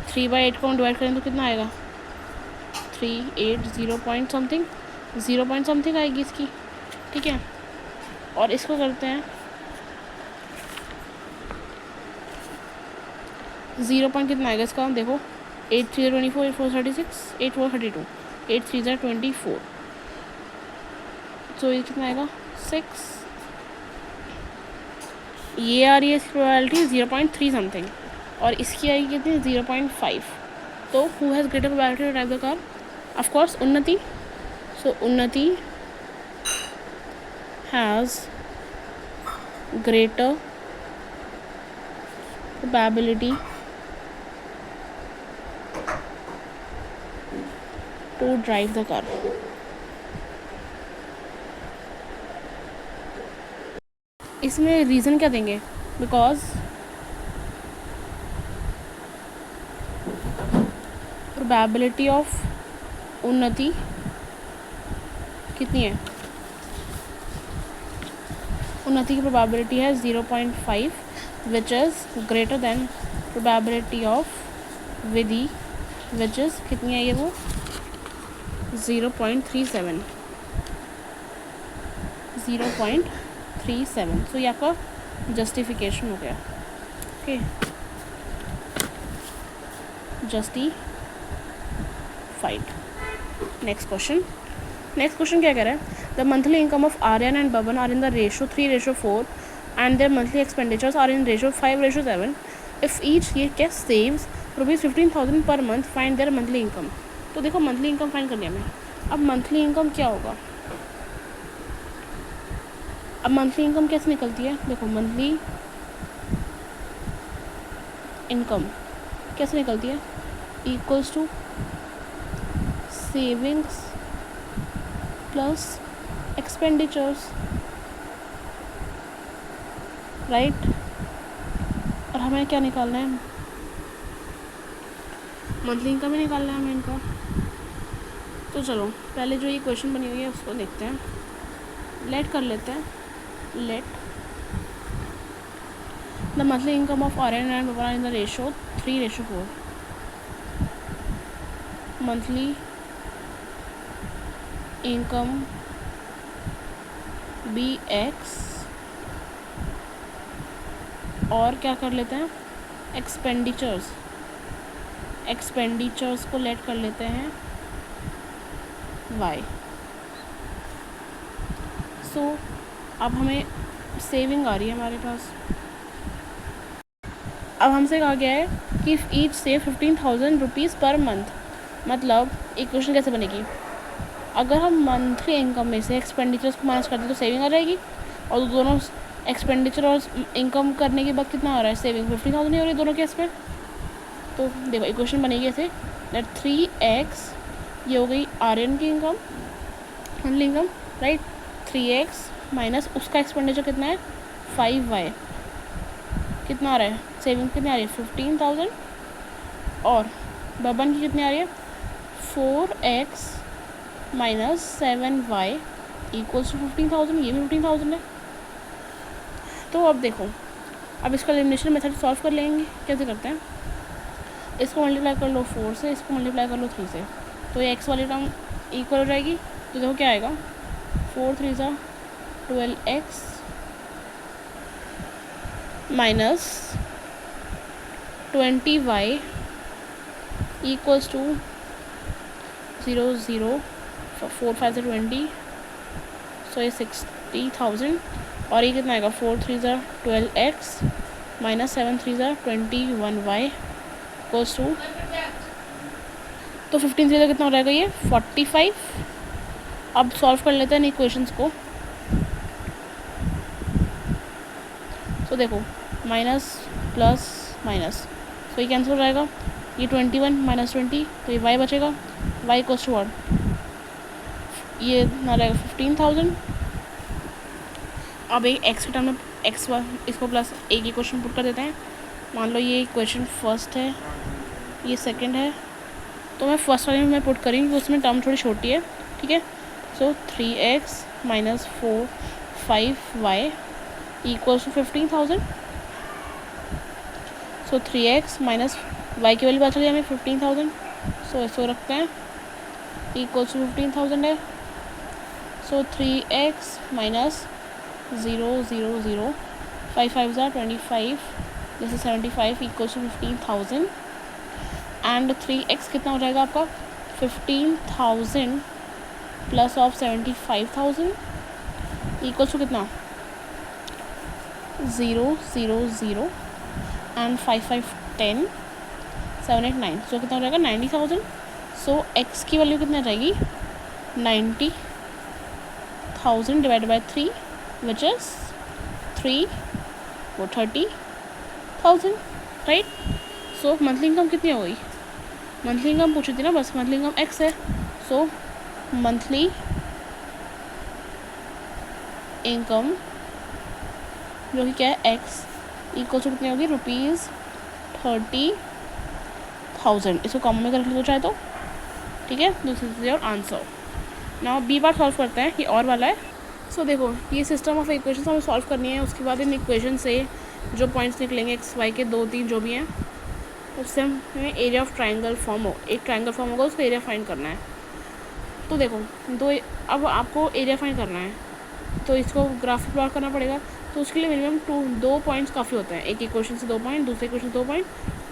3/8 को हम डिवाइड करें तो कितना आएगा 3, 8, 0 पॉइंट समथिंग आएगी इसकी, ठीक है। और इसको करते हैं 0 पॉइंट कितना आएगा इसका, देखो 8 3 24, 8 4 36, 8 4 32, 8 3 24। सो ये कितना आएगा 6। ये आ रही है इसकी प्रोबेबिलिटी 0.3 समथिंग, और इसकी आएगी कितनी 0.5। तो who has greater probability to drive the car, of course Unnati. So Unnati has greater probability to drive the car. इसमें रीज़न क्या देंगे, बिकॉज प्रोबेबिलिटी ऑफ उन्नति कितनी है, उन्नति की प्रोबेबिलिटी है 0.5 which is greater than probability of Vidhi which is कितनी है ये, वो 0.37। सो ये आपका जस्टिफिकेशन हो गया, ओके, जस्टिफाइड। नेक्स्ट क्वेश्चन क्या कह रहा है, the monthly income of Aryan and Baban are in the ratio 3:4 and their monthly expenditures are in ratio 5:7। If each ये क्या saves ₹15,000 per month, find their monthly income. तो देखो मंथली इनकम फाइंड करनी है हमें। अब मंथली इनकम क्या होगा, अब मंथली इनकम कैसे निकलती है, देखो मंथली इनकम कैसे निकलती है, equals to savings plus expenditures, right. और हमें क्या निकालना है, मंथली इनकम ही निकालना है हमें इनका। तो चलो पहले जो ये क्वेश्चन बनी हुई है उसको देखते हैं, लेट कर लेते हैं। Let the monthly income of Aryan and Baban in the ratio 3:4। Monthly income BX और क्या कर लेते हैं, एक्सपेंडिचर्स को लेट कर लेते हैं Y। सो अब हमें सेविंग आ रही है हमारे पास। अब हमसे कहा गया है कि each save 15,000 rupees per month, मतलब इक्वेशन कैसे बनेगी, अगर हम मंथली इनकम में से एक्सपेंडिचर्स को माइनस करते तो सेविंग आ जाएगी, और दोनों एक्सपेंडिचर और इनकम करने के बाद कितना आ रहा है, सेविंग 15,000 ही हो रही है दोनों केस में। तो देखो इक्वेशन बनेगी ऐसे, दैट 3x ये हो गई आर्यन की income, monthly income, right, 3x minus उसका एक्सपेंडिचर कितना है 5y, कितना आ रहा है, सेविंग कितनी आ रही है 15,000, और बबन की कितनी आ रही है 4x minus 7y equals to 15,000, ये भी 15,000 है। तो अब देखो अब इसका एलिमिनेशन मेथड सॉल्व कर लेंगे। कैसे करते हैं, इसको मल्टीप्लाई कर लो 4 से, इसको मल्टीप्लाई कर लो 3 से, तो ये एक्स वाली टर्म इक्वल हो जाएगी। तो देखो क्या आएगा, 4 3 सा 12x minus 20y equals to 0 0 4 5 से 20, सो ये 60,000। और ये कितना आएगा, 4 3 सा 12x माइनस 7 3 सा 21y इक्वल्स टू, तो 15 से कितना हो जाएगा ये 45। अब सॉल्व कर लेते हैं इन इक्वेशंस को। तो देखो माइनस प्लस माइनस, तो ये कैंसिल हो जाएगा, ये 21 माइनस 20, तो ये y बचेगा, y इक्वल्स टू 1, ये ना रहेगा 15,000। अब एक एक्स के टर्म में एक्स इसको प्लस एक इक्वेशन पुट कर देते हैं। मान लो ये इक्वेशन फर्स्ट है, ये सेकंड है, तो मैं फर्स्ट वाले में पुट करूँगी, उसमें टर्म थोड़ी छोटी है, ठीक है। So 3x minus 4 5y equals to 15,000। So 3x minus y की वैल्यू पता चली हमें 15,000, सो इसको रखते हैं इक्वल्स टू 15,000 है। सो 3x माइनस 0 0 0 5 5 ज़ा 25, this is 75 equals to 15,000। And 3x कितना हो जाएगा आपका 15,000 प्लस ऑफ 75,000 इक्वल्स टू कितना 0 0 0 एंड 5 5 10 7 8 9, सो कितना हो जाएगा 90,000। सो x की वैल्यू कितना जाएगी 90,000 डिवाइड बाई 3 विच इज़ 3 वो 30,000, राइट। सो मंथली इनकम कितनी हो गई, मंथली इनकम पूछी थी ना, बस मंथली इनकम x है। सो मंथली इनकम जो कि क्या है x इक्वल टू कितनी होगी ₹30,000। इसको कॉमन में कर लो चाहे तो, ठीक है। This is your answer. Now B part solve करते हैं, ये और वाला है। सो देखो ये सिस्टम ऑफ इक्वेशन हमें सॉल्व करनी है। उसके बाद इन इक्वेशन से जो पॉइंट्स निकलेंगे एक्स वाई के 2 3 जो भी हैं, उससे हमें एरिया ऑफ ट्राइंगल फॉर्म हो, एक ट्राइंगल फॉर्म होगा, उसका एरिया फाइंड करना है। तो देखो अब आपको एरिया फाइंड करना है, तो इसको ग्राफ प्लॉट करना पड़ेगा। तो उसके लिए मिनिमम 2 पॉइंट्स काफ़ी होते हैं, एक इक्वेशन से 2 पॉइंट, दूसरे इक्वेशन से 2 पॉइंट।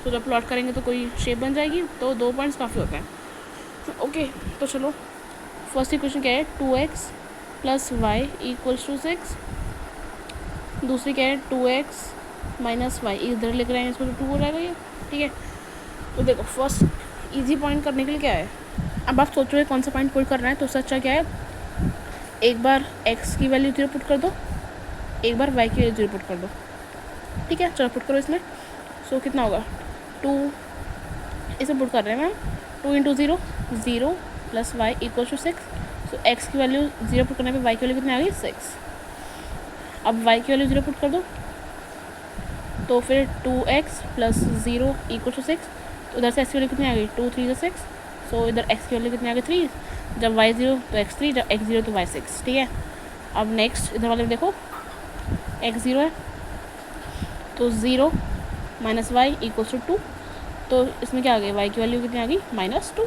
तो जब प्लॉट करेंगे तो कोई शेप बन जाएगी, तो 2 पॉइंट्स काफ़ी होते हैं। ओके, तो चलो फर्स्ट इक्वेशन क्या है 2x plus Y equals to 6, दूसरी क्या है 2x माइनस वाई, इधर लिख रहे हैं इसको, तो 2 हो जाएगा ये, ठीक है। तो देखो फर्स्ट इजी पॉइंट करने के लिए क्या है, अब आप सोच रहे हो कौन सा पॉइंट पुट करना है, तो उससे अच्छा क्या है एक बार x की वैल्यू 0 पुट कर दो, एक बार y की वैल्यू 0 पुट कर दो, ठीक है। चलो पुट करो इसमें। सो कितना होगा 2, इसमें पुट कर रहे हैं ma'am 2 into 0 0 plus y equal to 6। So x की वैल्यू 0 पुट करने पे y की वैल्यू कितनी आ गई 6। अब y की वैल्यू 0 पुट कर दो, तो फिर 2x प्लस 0 इक्वल टू 6। तो उधर से x की वैल्यू कितनी आ गई 2 3 6। सो इधर x की वैल्यू कितनी आ गई 3, जब y 0 तो x 3, जब x 0 तो y 6, ठीक है। अब नेक्स्ट इधर वाले में देखो x 0 है, तो 0 माइनस वाई इक्वल्स टू 2। तो इसमें क्या आ गई y की वैल्यू कितनी आ गई -2,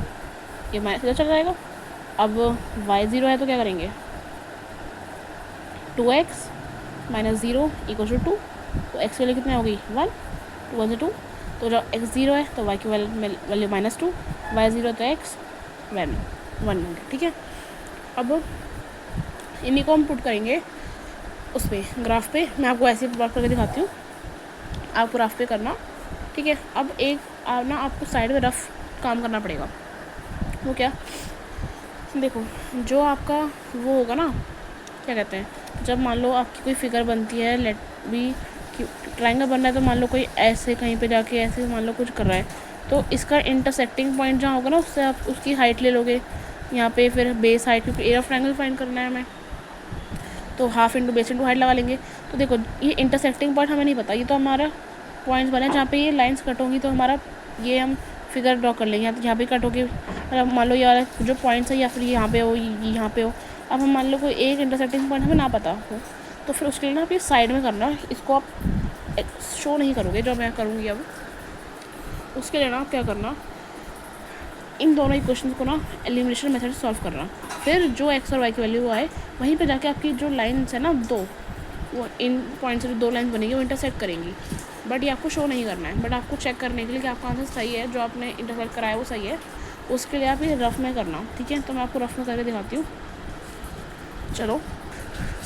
ये माइनस इधर चल जाएगा। अब y 0 है तो क्या करेंगे 2x माइनस 0 इक्वल्स टू 2, तो x की वैल्यू कितनी होगी 1, 2 1 से 2। तो जब x 0 है तो y की वैल्यू -2, y 0 तो x 1 होंगे, ठीक है। अब इन्हीं को हम पुट करेंगे उस पर ग्राफ पे, मैं आपको ऐसे प्लॉट करके दिखाती हूँ, आप ग्राफ पे करना, ठीक है। अब एक ना आपको साइड में रफ काम करना पड़ेगा। वो क्या, देखो जो आपका वो होगा ना, क्या कहते हैं, जब मान लो आपकी कोई फिगर बनती है, लेट बी ट्रायंगल बन रहा है, तो मान लो कोई ऐसे कहीं पे जाके ऐसे मान लो कुछ कर रहा है, तो इसका इंटरसेक्टिंग पॉइंट जहाँ होगा ना, उससे आप उसकी हाइट ले लोगे यहाँ पे, फिर बेस हाइट, क्योंकि एरिया ऑफ ट्रायंगल फाइंड करना है हमें, तो half into base into height लगा लेंगे। तो देखो ये इंटरसेक्टिंग पॉइंट हमें नहीं पता, ये तो हमारा पॉइंट्स बने जहाँ पे ये लाइंस कट होंगी, तो हमारा ये हम फिगर ड्रॉ कर लेंगे। यहाँ पे कट होगी, मतलब मान लो ये वाला जो पॉइंट्स है, या फिर यहाँ पे हो यहाँ पे हो। अब हम मान लो कोई एक इंटरसेक्टिंग पॉइंट हमें ना पता हो, तो फिर उसके लिए ना आप ये साइड में करना, इसको आप शो नहीं करोगे जो मैं करूँगी अब। उसके लिए ना आप क्या करना, इन दोनों इक्वेशन को ना एलिमिनेशन मेथड से सॉल्व करना। फिर जो एक्स और वाई की वैल्यू आए वहीं पे जाके आपकी जो लाइन्स है ना दो, वो इन पॉइंट से जो दो लाइन बनेगी वो इंटरसेक्ट करेंगी। बट ये आपको शो नहीं करना है, बट आपको चेक करने के लिए कि आपका आंसर सही है, जो आपने इंटरसेक्ट कराया वो सही है, उसके लिए आप ये रफ में करना। ठीक है, तो मैं आपको रफ में करके दिखाती हूँ। चलो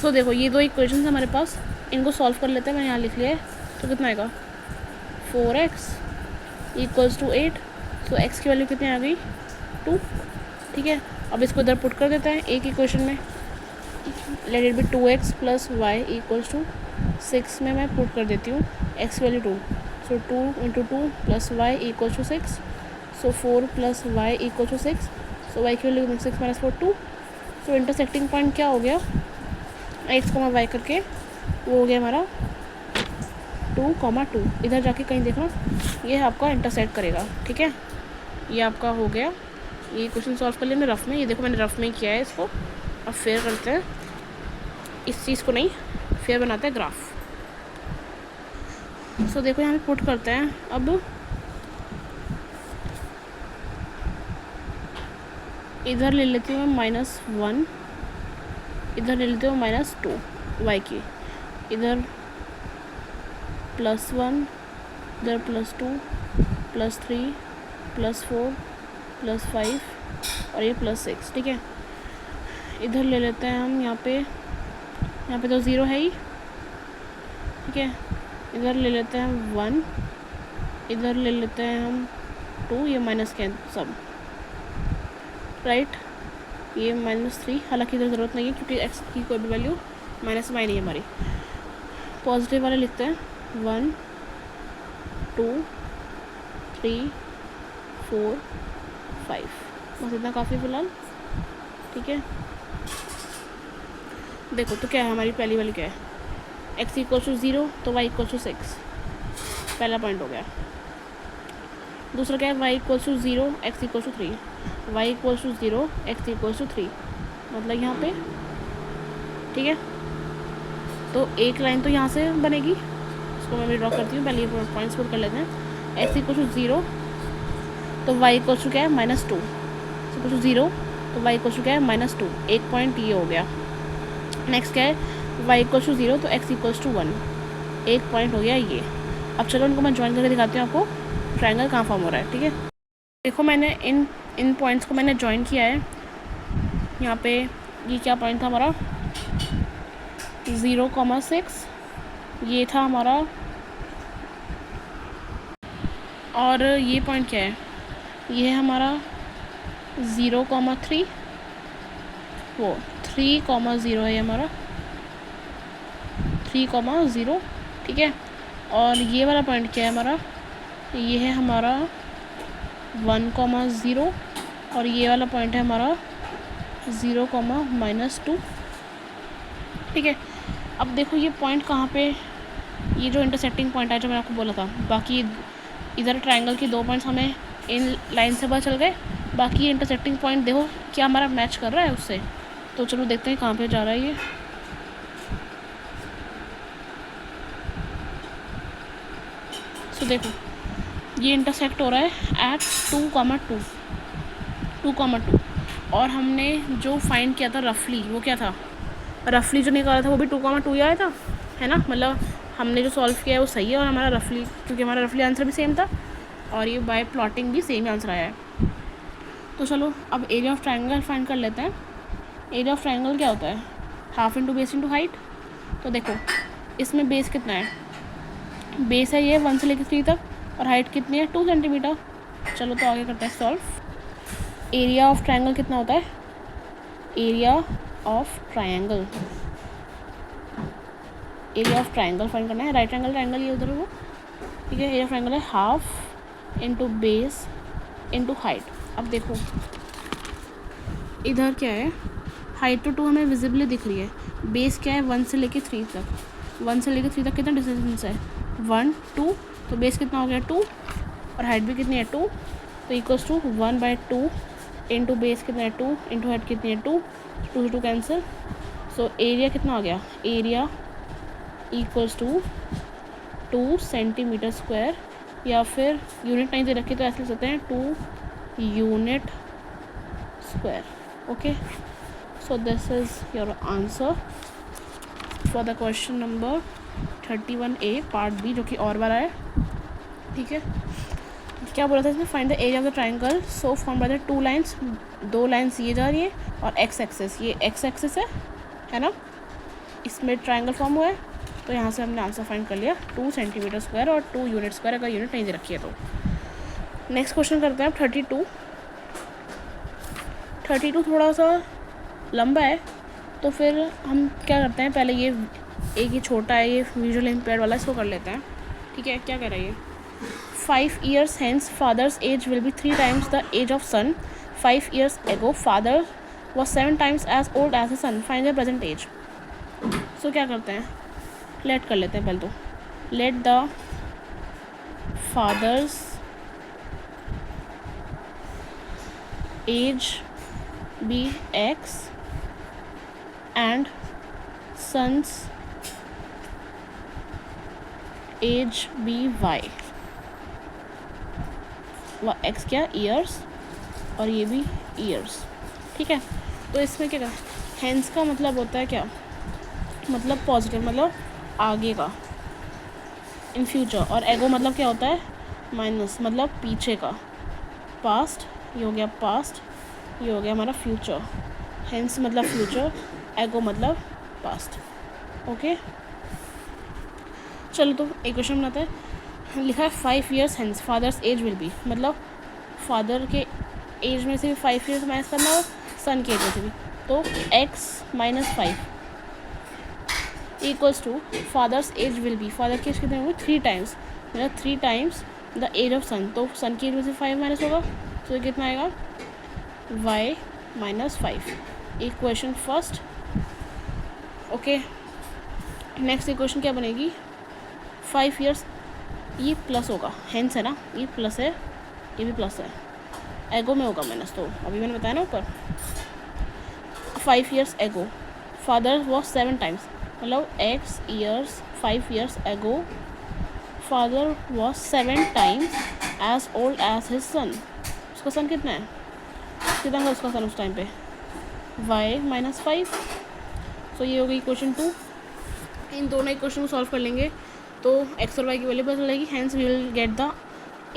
सो देखो, ये दो इक्वेशन हमारे पास, इनको सॉल्व कर लेते हैं। मैंने यहाँ लिख लिया है, तो कितना आएगा 4x = 8। सो x की वैल्यू कितनी आ गई 2। ठीक है, अब इसको इधर पुट कर देते हैं एक इक्वेशन में। Let it be 2x + y = 6 में मैं पुट कर देती हूँ x की वैल्यू 2। सो 2 × 2 + y = 6। सो 4 + y = 6। सो y की वैल्यू 6 - 4 2। सो इंटरसेक्टिंग पॉइंट क्या हो गया x, y करके, वो हो गया हमारा 2, 2। इधर जाके कहीं देखना, ये आपका इंटरसेक्ट करेगा। ठीक है, ये आपका हो गया। ये क्वेश्चन सॉल्व कर लिया मैंने रफ में। ये देखो मैंने रफ में किया है इसको। अब फेयर करते हैं इस चीज़ को, नहीं फेयर बनाते हैं ग्राफ। सो देखो यहाँ पे पुट करते हैं। अब इधर ले लेती हूँ मैं -1, इधर ले लेती हूँ -2 y की, इधर +1, इधर +2, +3, +4, +5 और ये +6। ठीक है, इधर ले लेते हैं हम, यहाँ पे तो 0 है ही। ठीक है, इधर ले लेते हैं 1, इधर ले लेते हैं हम 2, ये माइनस के सब, राइट। ये -3, हालांकि इधर ज़रूरत नहीं है क्योंकि x की कोई भी वैल्यू -y नहीं है हमारी। पॉजिटिव वाले लिखते हैं 1, 2, 3, 4, 5, बस इतना काफ़ी फ़िलहाल। ठीक है, देखो तो क्या है हमारी पहली वाली, क्या है x = 0 तो y = 6, पहला पॉइंट हो गया। दूसरा क्या है y = 0 x = 3, y = 0 x = 3, मतलब यहाँ पे। ठीक है, तो एक लाइन तो यहाँ से बनेगी, इसको मैं भी ड्रॉ करती हूँ। पहले ये पॉइंट्स पुट कर लेते हैं। x = 0 तो y = क्या है -2, x = 0 तो y = क्या है -2, एक पॉइंट ये हो गया। नेक्स्ट क्या है y = 0 तो x = 1, एक पॉइंट हो गया ये। अब चलो उनको मैं ज्वाइन करके दिखाती हूँ आपको ट्रायंगल कहाँ फॉर्म हो रहा है। ठीक है, देखो मैंने इन पॉइंट्स को मैंने ज्वाइन किया है। यहाँ पे ये क्या पॉइंट था हमारा 0,6, ये था हमारा, और ये पॉइंट क्या है, ये है हमारा 0,3, वो 3,0 है हमारा 3,0। ठीक है, और ये वाला पॉइंट क्या है हमारा, ये है हमारा 1,0, और ये वाला पॉइंट है हमारा 0,-2। ठीक है, अब देखो ये पॉइंट कहाँ पे, ये जो इंटरसेक्टिंग पॉइंट है जो मैंने आपको बोला था। बाकी इधर ट्रायंगल की 2 पॉइंट्स हमें इन लाइन से पता चल गए, बाकी ये इंटरसेक्टिंग पॉइंट देखो क्या हमारा मैच कर रहा है उससे। तो चलो देखते हैं कहाँ पे जा रहा है ये। सो देखो ये इंटरसेक्ट हो रहा है एट 2,2, 2,2, और हमने जो फाइंड किया था रफली, वो क्या था, रफली जो निकाला था वो भी 2,2 ही आया था, है ना। मतलब हमने जो सॉल्व किया है वो सही है, और हमारा रफली, क्योंकि हमारा रफली आंसर भी सेम था और ये बाय प्लॉटिंग भी सेम आंसर आया है। तो चलो अब एरिया ऑफ ट्रायंगल फाइंड कर लेते हैं। एरिया ऑफ ट्रायंगल क्या होता है, half into base into height. तो देखो इसमें बेस कितना है, बेस है ये 1 से लेकर 3 तक, और हाइट कितनी है 2 सेंटीमीटर। चलो तो आगे करते हैं सॉल्व। एरिया ऑफ ट्रायंगल कितना होता है, area of triangle, area of triangle find करना है। राइट एंगल ट्रायंगल ये उधर वो, ठीक है। एरिया ऑफ ट्रायंगल है half into base into height. अब देखो इधर क्या है, हाइट तो 2 हमें विजिबली दिख रही है, बेस क्या है 1 से लेके 3 तक, 1 से लेके 3 तक कितना डिस्टेंस है 1 2, तो बेस कितना हो गया 2, और हाइट भी कितनी है 2, तो इक्वल्स टू 1/2 इंटू बेस कितना है 2 इंटू हाइट कितनी है 2, 2 से 2 कैंसिल। सो एरिया कितना आ गया, area equals to 2 centimetre square, या फिर यूनिट नहीं दे रखी तो ऐसे लिख सकते हैं 2 unit square. Okay, so this is your answer for the question number 31A part B, जो कि और वाला है. ठीक है, क्या बोला था इसमें? Find the area of the triangle so form by the 2 lines. 2 lines ये जा रही है और एक्स एक्सिस, ये एक्स एक्सिस है ना, इसमें ट्राइंगल फॉर्म हुआ है. तो यहाँ से हमने आंसर फाइंड कर लिया 2 सेंटीमीटर स्क्वायर और 2 यूनिट स्क्वायर, अगर यूनिट नहीं दे रखी है तो. नेक्स्ट क्वेश्चन करते हैं अब 32. 32 थोड़ा सा लंबा है, तो फिर हम क्या करते हैं, पहले ये एक ही छोटा है, ये विजुअल इम्पेयर्ड वाला, इसको कर लेते हैं. ठीक है, क्या कह रहा है ये? 5 years hence father's age will be 3 times the age of son. 5 years ago father was 7 times as old as his son. Find the present age. So क्या करते हैं, लेट कर लेते हैं पहले तो. Let the father's age be x and son's age be y. X क्या, years, और ये भी ईयर्स. ठीक है, तो इसमें क्या, हैंस का मतलब होता है क्या, मतलब पॉजिटिव, मतलब आगे का, इन फ्यूचर. और एगो मतलब क्या होता है, माइनस, मतलब पीछे का, पास्ट. ये हो गया पास्ट, ये हो गया हमारा फ्यूचर. हैंस मतलब फ्यूचर, एगो मतलब पास्ट. ओके, चलो तो एक क्वेश्चन बनाते हैं. लिखा है 5 years hence fathers age will B, मतलब फादर के एज में से भी 5 years माइनस करना हो, सन के एज में से भी. तो x - 5 equals to father's age will be, father की एज कितने होंगे, 3 times, मतलब 3 times the age of son. तो सन की एज में से 5 माइनस होगा, तो ये कितना आएगा, y - 5. Equation first. Okay, next equation क्या बनेगी, 5 years, ये प्लस होगा, हैंस है ना, ये प्लस है, ये भी प्लस है, एगो में होगा माइनस. तो अभी मैंने बताया ना ऊपर, 5 years ago father was 7 times, मतलब x years 5 years ago father was 7 times age old age his son. उसका सन कितना है, कितना था उसका सन उस टाइम पे, y - 5. सो ये हो गई क्वेश्चन 2. इन दोनों इक्वेशन को सॉल्व कर लेंगे तो एक्स और वाई की वैल्यू पता चलेगी. Hence we will get the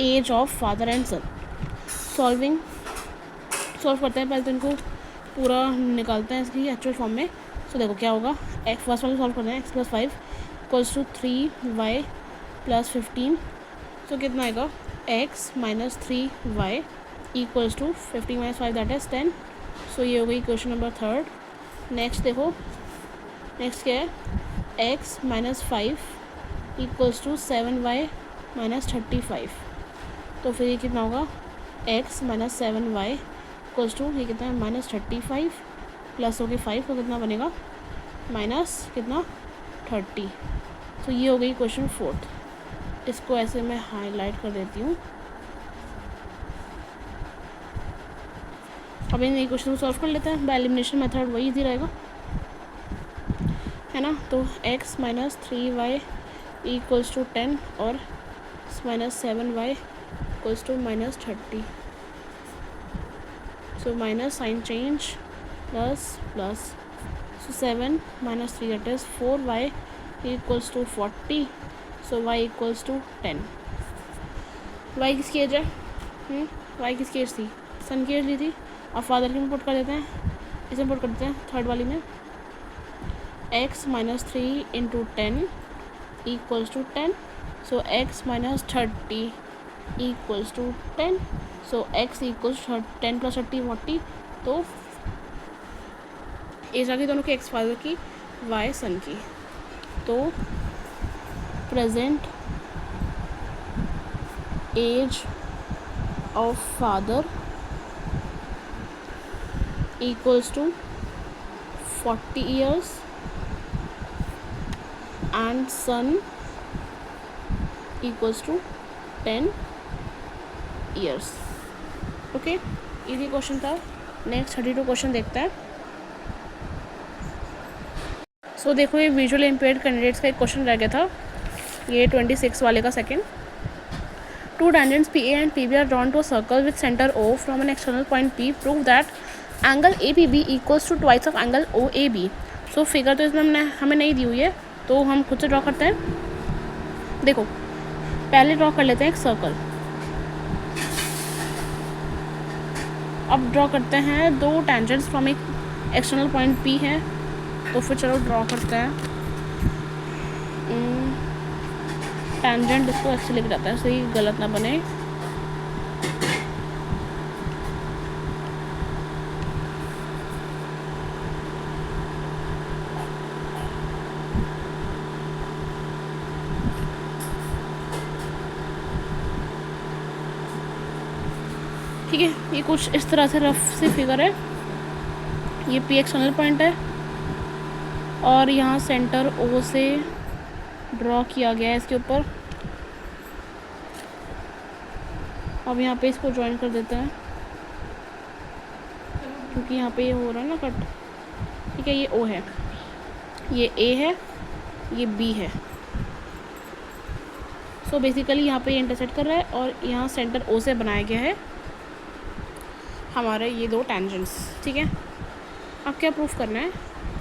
age of father and son. Solve करते हैं, पहले तो इनको पूरा निकालते हैं इसकी एक्चुअल फॉर्म में. सो देखो क्या होगा, एक्स फर्स्ट वाले सॉल्व करते हैं. x + 5 equals to 3y + 15. सो कितना आएगा, x - 3y equals to 15 - 5 that is 10. So ये हो गई क्वेश्चन नंबर 3. नेक्स्ट देखो, नेक्स्ट क्या है, x - 5 इक्वल्स टू 7y - 35. तो फिर ये कितना होगा, x - 7y इक्वल्स टू, ये कितना है, -35 प्लस हो गया 5, तो कितना बनेगा, माइनस कितना, 30. तो ये हो गई क्वेश्चन 4. इसको ऐसे मैं हाईलाइट कर देती हूँ. अब इन क्वेश्चन को सॉल्व कर लेते हैं बाय एलिमिनेशन मेथड, वही इजी रहेगा, है ना. तो x - 3y इक्वल्स टू 10 और -7y equals to -30. So minus sign change, plus plus. So 7 - 3 that is 4y equals to 40. So y equals to 10. y किसकी एज है, y किसकी एज थी, सन की एज ली थी. अब फादर की में पुट कर देते हैं, इसे पुट कर देते हैं थर्ड वाली में. x - 3 × 10 equals to 10. So x - 30 equals to 10. So x equals 10 + 30 40. तो एज आ गई दोनों की, x फादर की, y सन की. तो present age of father equals to 40 years and son equals to 10 years. Okay, easy question था. नेक्स्ट 32 क्वेश्चन देखते हैं. सो देखो, ये विजुअल इम्पेयर्ड कैंडिडेट्स का एक क्वेश्चन रह गया था. ये 26 वाले का second. Two tangents PA and PB are drawn to a circle with center O from an external point P. Prove that angle APB equals to twice of angle OAB. So figure तो इसमें हमें नहीं दी हुई है, तो हम खुद से ड्रॉ करते हैं. देखो पहले ड्रॉ कर लेते हैं एक सर्कल. अब ड्रॉ करते हैं दो टेंजेंट्स फ्रॉम एक एक्सटर्नल पॉइंट P है. तो फिर चलो ड्रॉ करते हैं. टेंजेंट इसको ऐसे लिख जाता है, सही गलत ना बने. ठीक है, ये कुछ इस तरह से रफ सी फिगर है. ये P एक्सटर्नल पॉइंट है और यहाँ सेंटर O से ड्रॉ किया गया है इसके ऊपर. अब यहाँ पे इसको ज्वाइन कर देते हैं क्योंकि यहाँ पे ये हो रहा है ना कट. ठीक है, ये O है, ये A है, ये B है. सो बेसिकली यहाँ पे ये इंटरसेक्ट कर रहा है और यहाँ सेंटर O से बनाया गया है हमारे ये दो टेंजेंट्स. ठीक है, अब क्या प्रूफ करना है?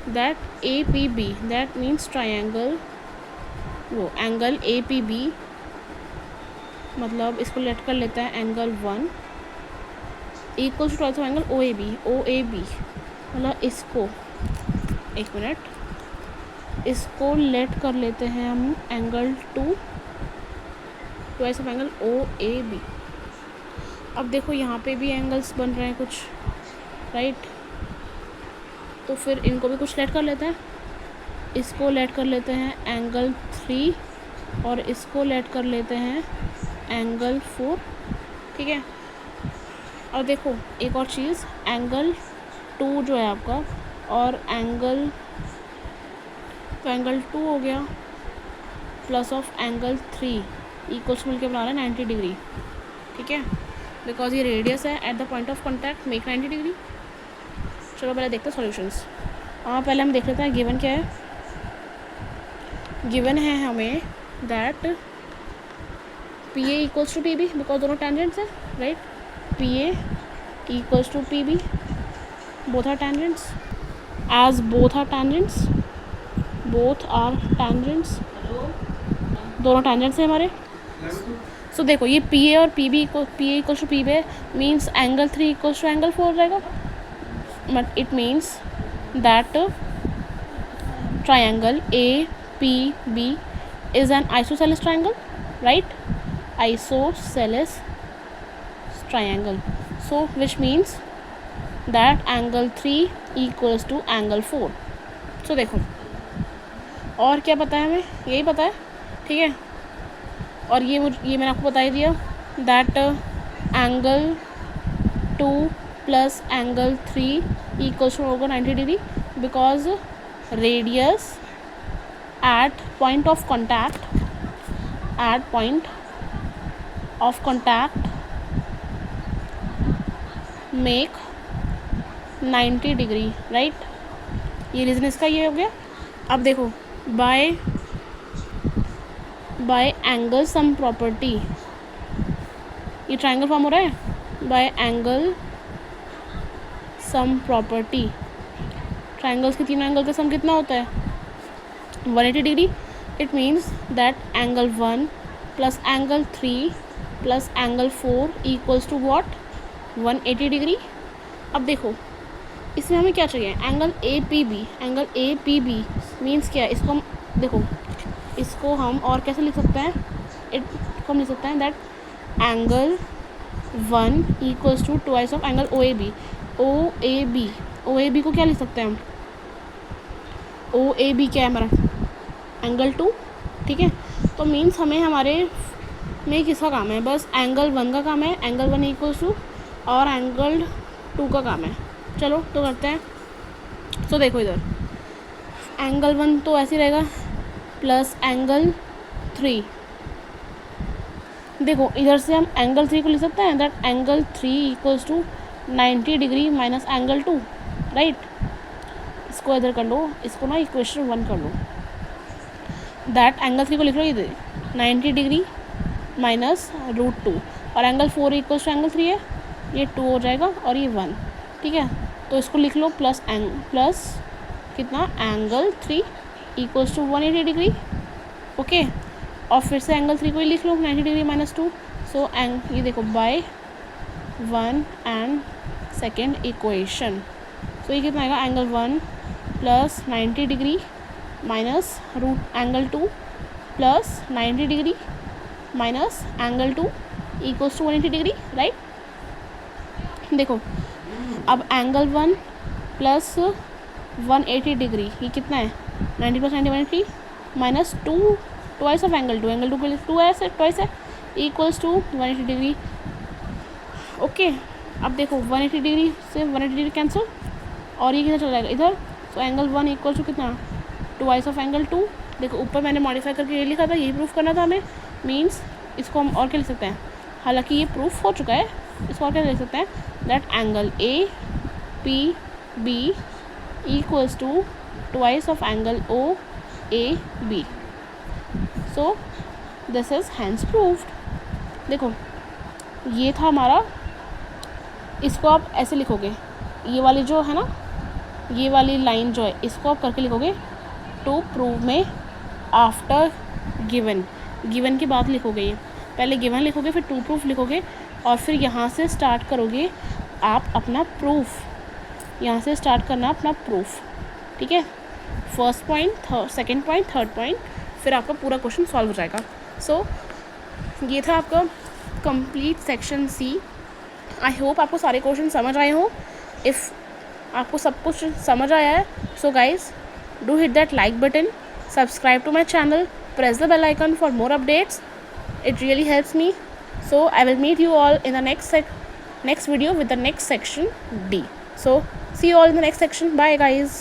That APB, that means triangle, वो एंगल APB, मतलब इसको लेट कर लेता है angle 1 equals to also angle OAB मतलब इसको, एक मिनट, इसको लेट कर लेते हैं हम angle 2 twice of angle OAB. अब देखो यहाँ पे भी एंगल्स बन रहे हैं कुछ, राइट. तो फिर इनको भी कुछ लेट कर लेते हैं. इसको लेट कर लेते हैं एंगल 3 और इसको लेट कर लेते हैं एंगल 4. ठीक है, और देखो एक और चीज़, एंगल 2 जो है आपका और एंगल, तो एंगल 2 हो गया प्लस ऑफ एंगल 3 इक्वल्स मिलकर बना रहा है 90 डिग्री. ठीक है, बिकॉज ये रेडियस है at the point of contact make 90 degree. चलो पहले देखते हैं सॉल्यूशंस. पहले हम देख लेते हैं गिवन क्या है. गिवन है हमें that PA equals to PB because दोनों टेंजेंट्स है, right. PA equals to PB, both are tangents. As both are tangents, दोनों tangents हैं हमारे. So देखो ये PA और PB PA equals to PB means angle 3 equals to angle 4 हो जाएगा. But it means that triangle APB is an isosceles triangle, right? Isosceles triangle. So which means that angle 3 equals to angle 4. So देखो और क्या पता है हमें, यही पता है. ठीक है, और ये मैंने आपको बता ही दिया that angle 2 plus angle 3 equals to होगा 90 degree because radius at point of contact make 90 degree, right. ये रीज़न इसका ये हो गया. अब देखो बाय एंगल सम प्रॉपर्टी ये ट्रायंगल फॉर्म हो रहा है. By angle sum property, triangles के तीनों एंगल का सम कितना होता है 180 degree. It means that angle 1 plus angle 3 plus angle 4 equals to what 180 degree. अब देखो इसमें हमें क्या चाहिए, angle A P B means क्या है. इसको हम देखो, इसको हम और कैसे लिख सकते हैं, इसको हम लिख सकते हैं that angle 1 equals to twice of angle O A B को क्या लिख सकते हैं हम, OAB क्या है हमारा एंगल 2. ठीक है, तो मीन्स हमें हमारे में किसका काम है, बस एंगल 1 का काम है. एंगल 1 इक्वल्स टू और एंगल 2 का काम है. चलो तो करते हैं. तो देखो इधर एंगल 1 तो ऐसे रहेगा प्लस एंगल 3. देखो इधर से हम एंगल 3 को लिख सकते हैं that angle 3 equals to 90 degree minus angle 2, right. इसको इधर कर लो, इसको ना इक्वेशन 1 कर लो. दैट एंगल 3 को लिख लो इधर 90 डिग्री माइनस √2 और एंगल 4 इक्वल्स टू एंगल 3 है, ये 2 हो जाएगा और ये 1, ठीक है। तो इसको लिख लो प्लस कितना angle 3 equals to 180 degree, okay. और फिर से एंगल 3 को ही लिख लो 90 डिग्री माइनस 2, सो ये देखो बाय 1 एंड सेकेंड इक्वेशन, तो ये कितना आएगा angle 1 plus 90 degree minus angle 2 plus 90 degree minus angle 2 equals to 180 degree, right. देखो अब एंगल 1 प्लस 180 डिग्री, ये कितना है 90 plus 90 180 minus 2 twice of angle 2, angle 2 के लिए 2 है, ट्वाइस है, इक्वल्स टू 180 डिग्री, ओके। अब देखो 180 डिग्री से 180 डिग्री कैंसिल और ये किधर चला जाएगा इधर, तो एंगल 1 इक्वल्स टू कितना ट्वाइस ऑफ एंगल 2। देखो ऊपर मैंने मॉडिफाई करके ये लिखा था, यही प्रूफ करना था हमें, मीन्स इसको हम और क्या लिख सकते हैं, हालांकि ये प्रूफ हो चुका है, इसको और क्या लिख सकते हैं, that angle A P B equals to twice of angle O A B, so this is hence proofed. देखो ये था हमारा, इसको आप ऐसे लिखोगे, ये वाली जो है ना, ये वाली लाइन जो है इसको आप करके लिखोगे टू प्रूव में आफ्टर गिवन के बाद लिखोगे, ये पहले गिवन लिखोगे फिर टू प्रूफ लिखोगे और फिर यहाँ से स्टार्ट करोगे आप अपना प्रूफ, यहाँ से स्टार्ट करना अपना प्रूफ, ठीक है। First point, second point, third point, फिर आपका पूरा क्वेश्चन सॉल्व हो जाएगा। सो ये था आपका complete section C. I hope आपको सारे क्वेश्चन समझ आए हों। इफ़ आपको सब कुछ समझ आया है, so guys do hit that like button, subscribe to my channel, press the bell icon for more updates. It really helps me. So I will meet you all in the next video with the next section D. So see you all in the next section. Bye guys.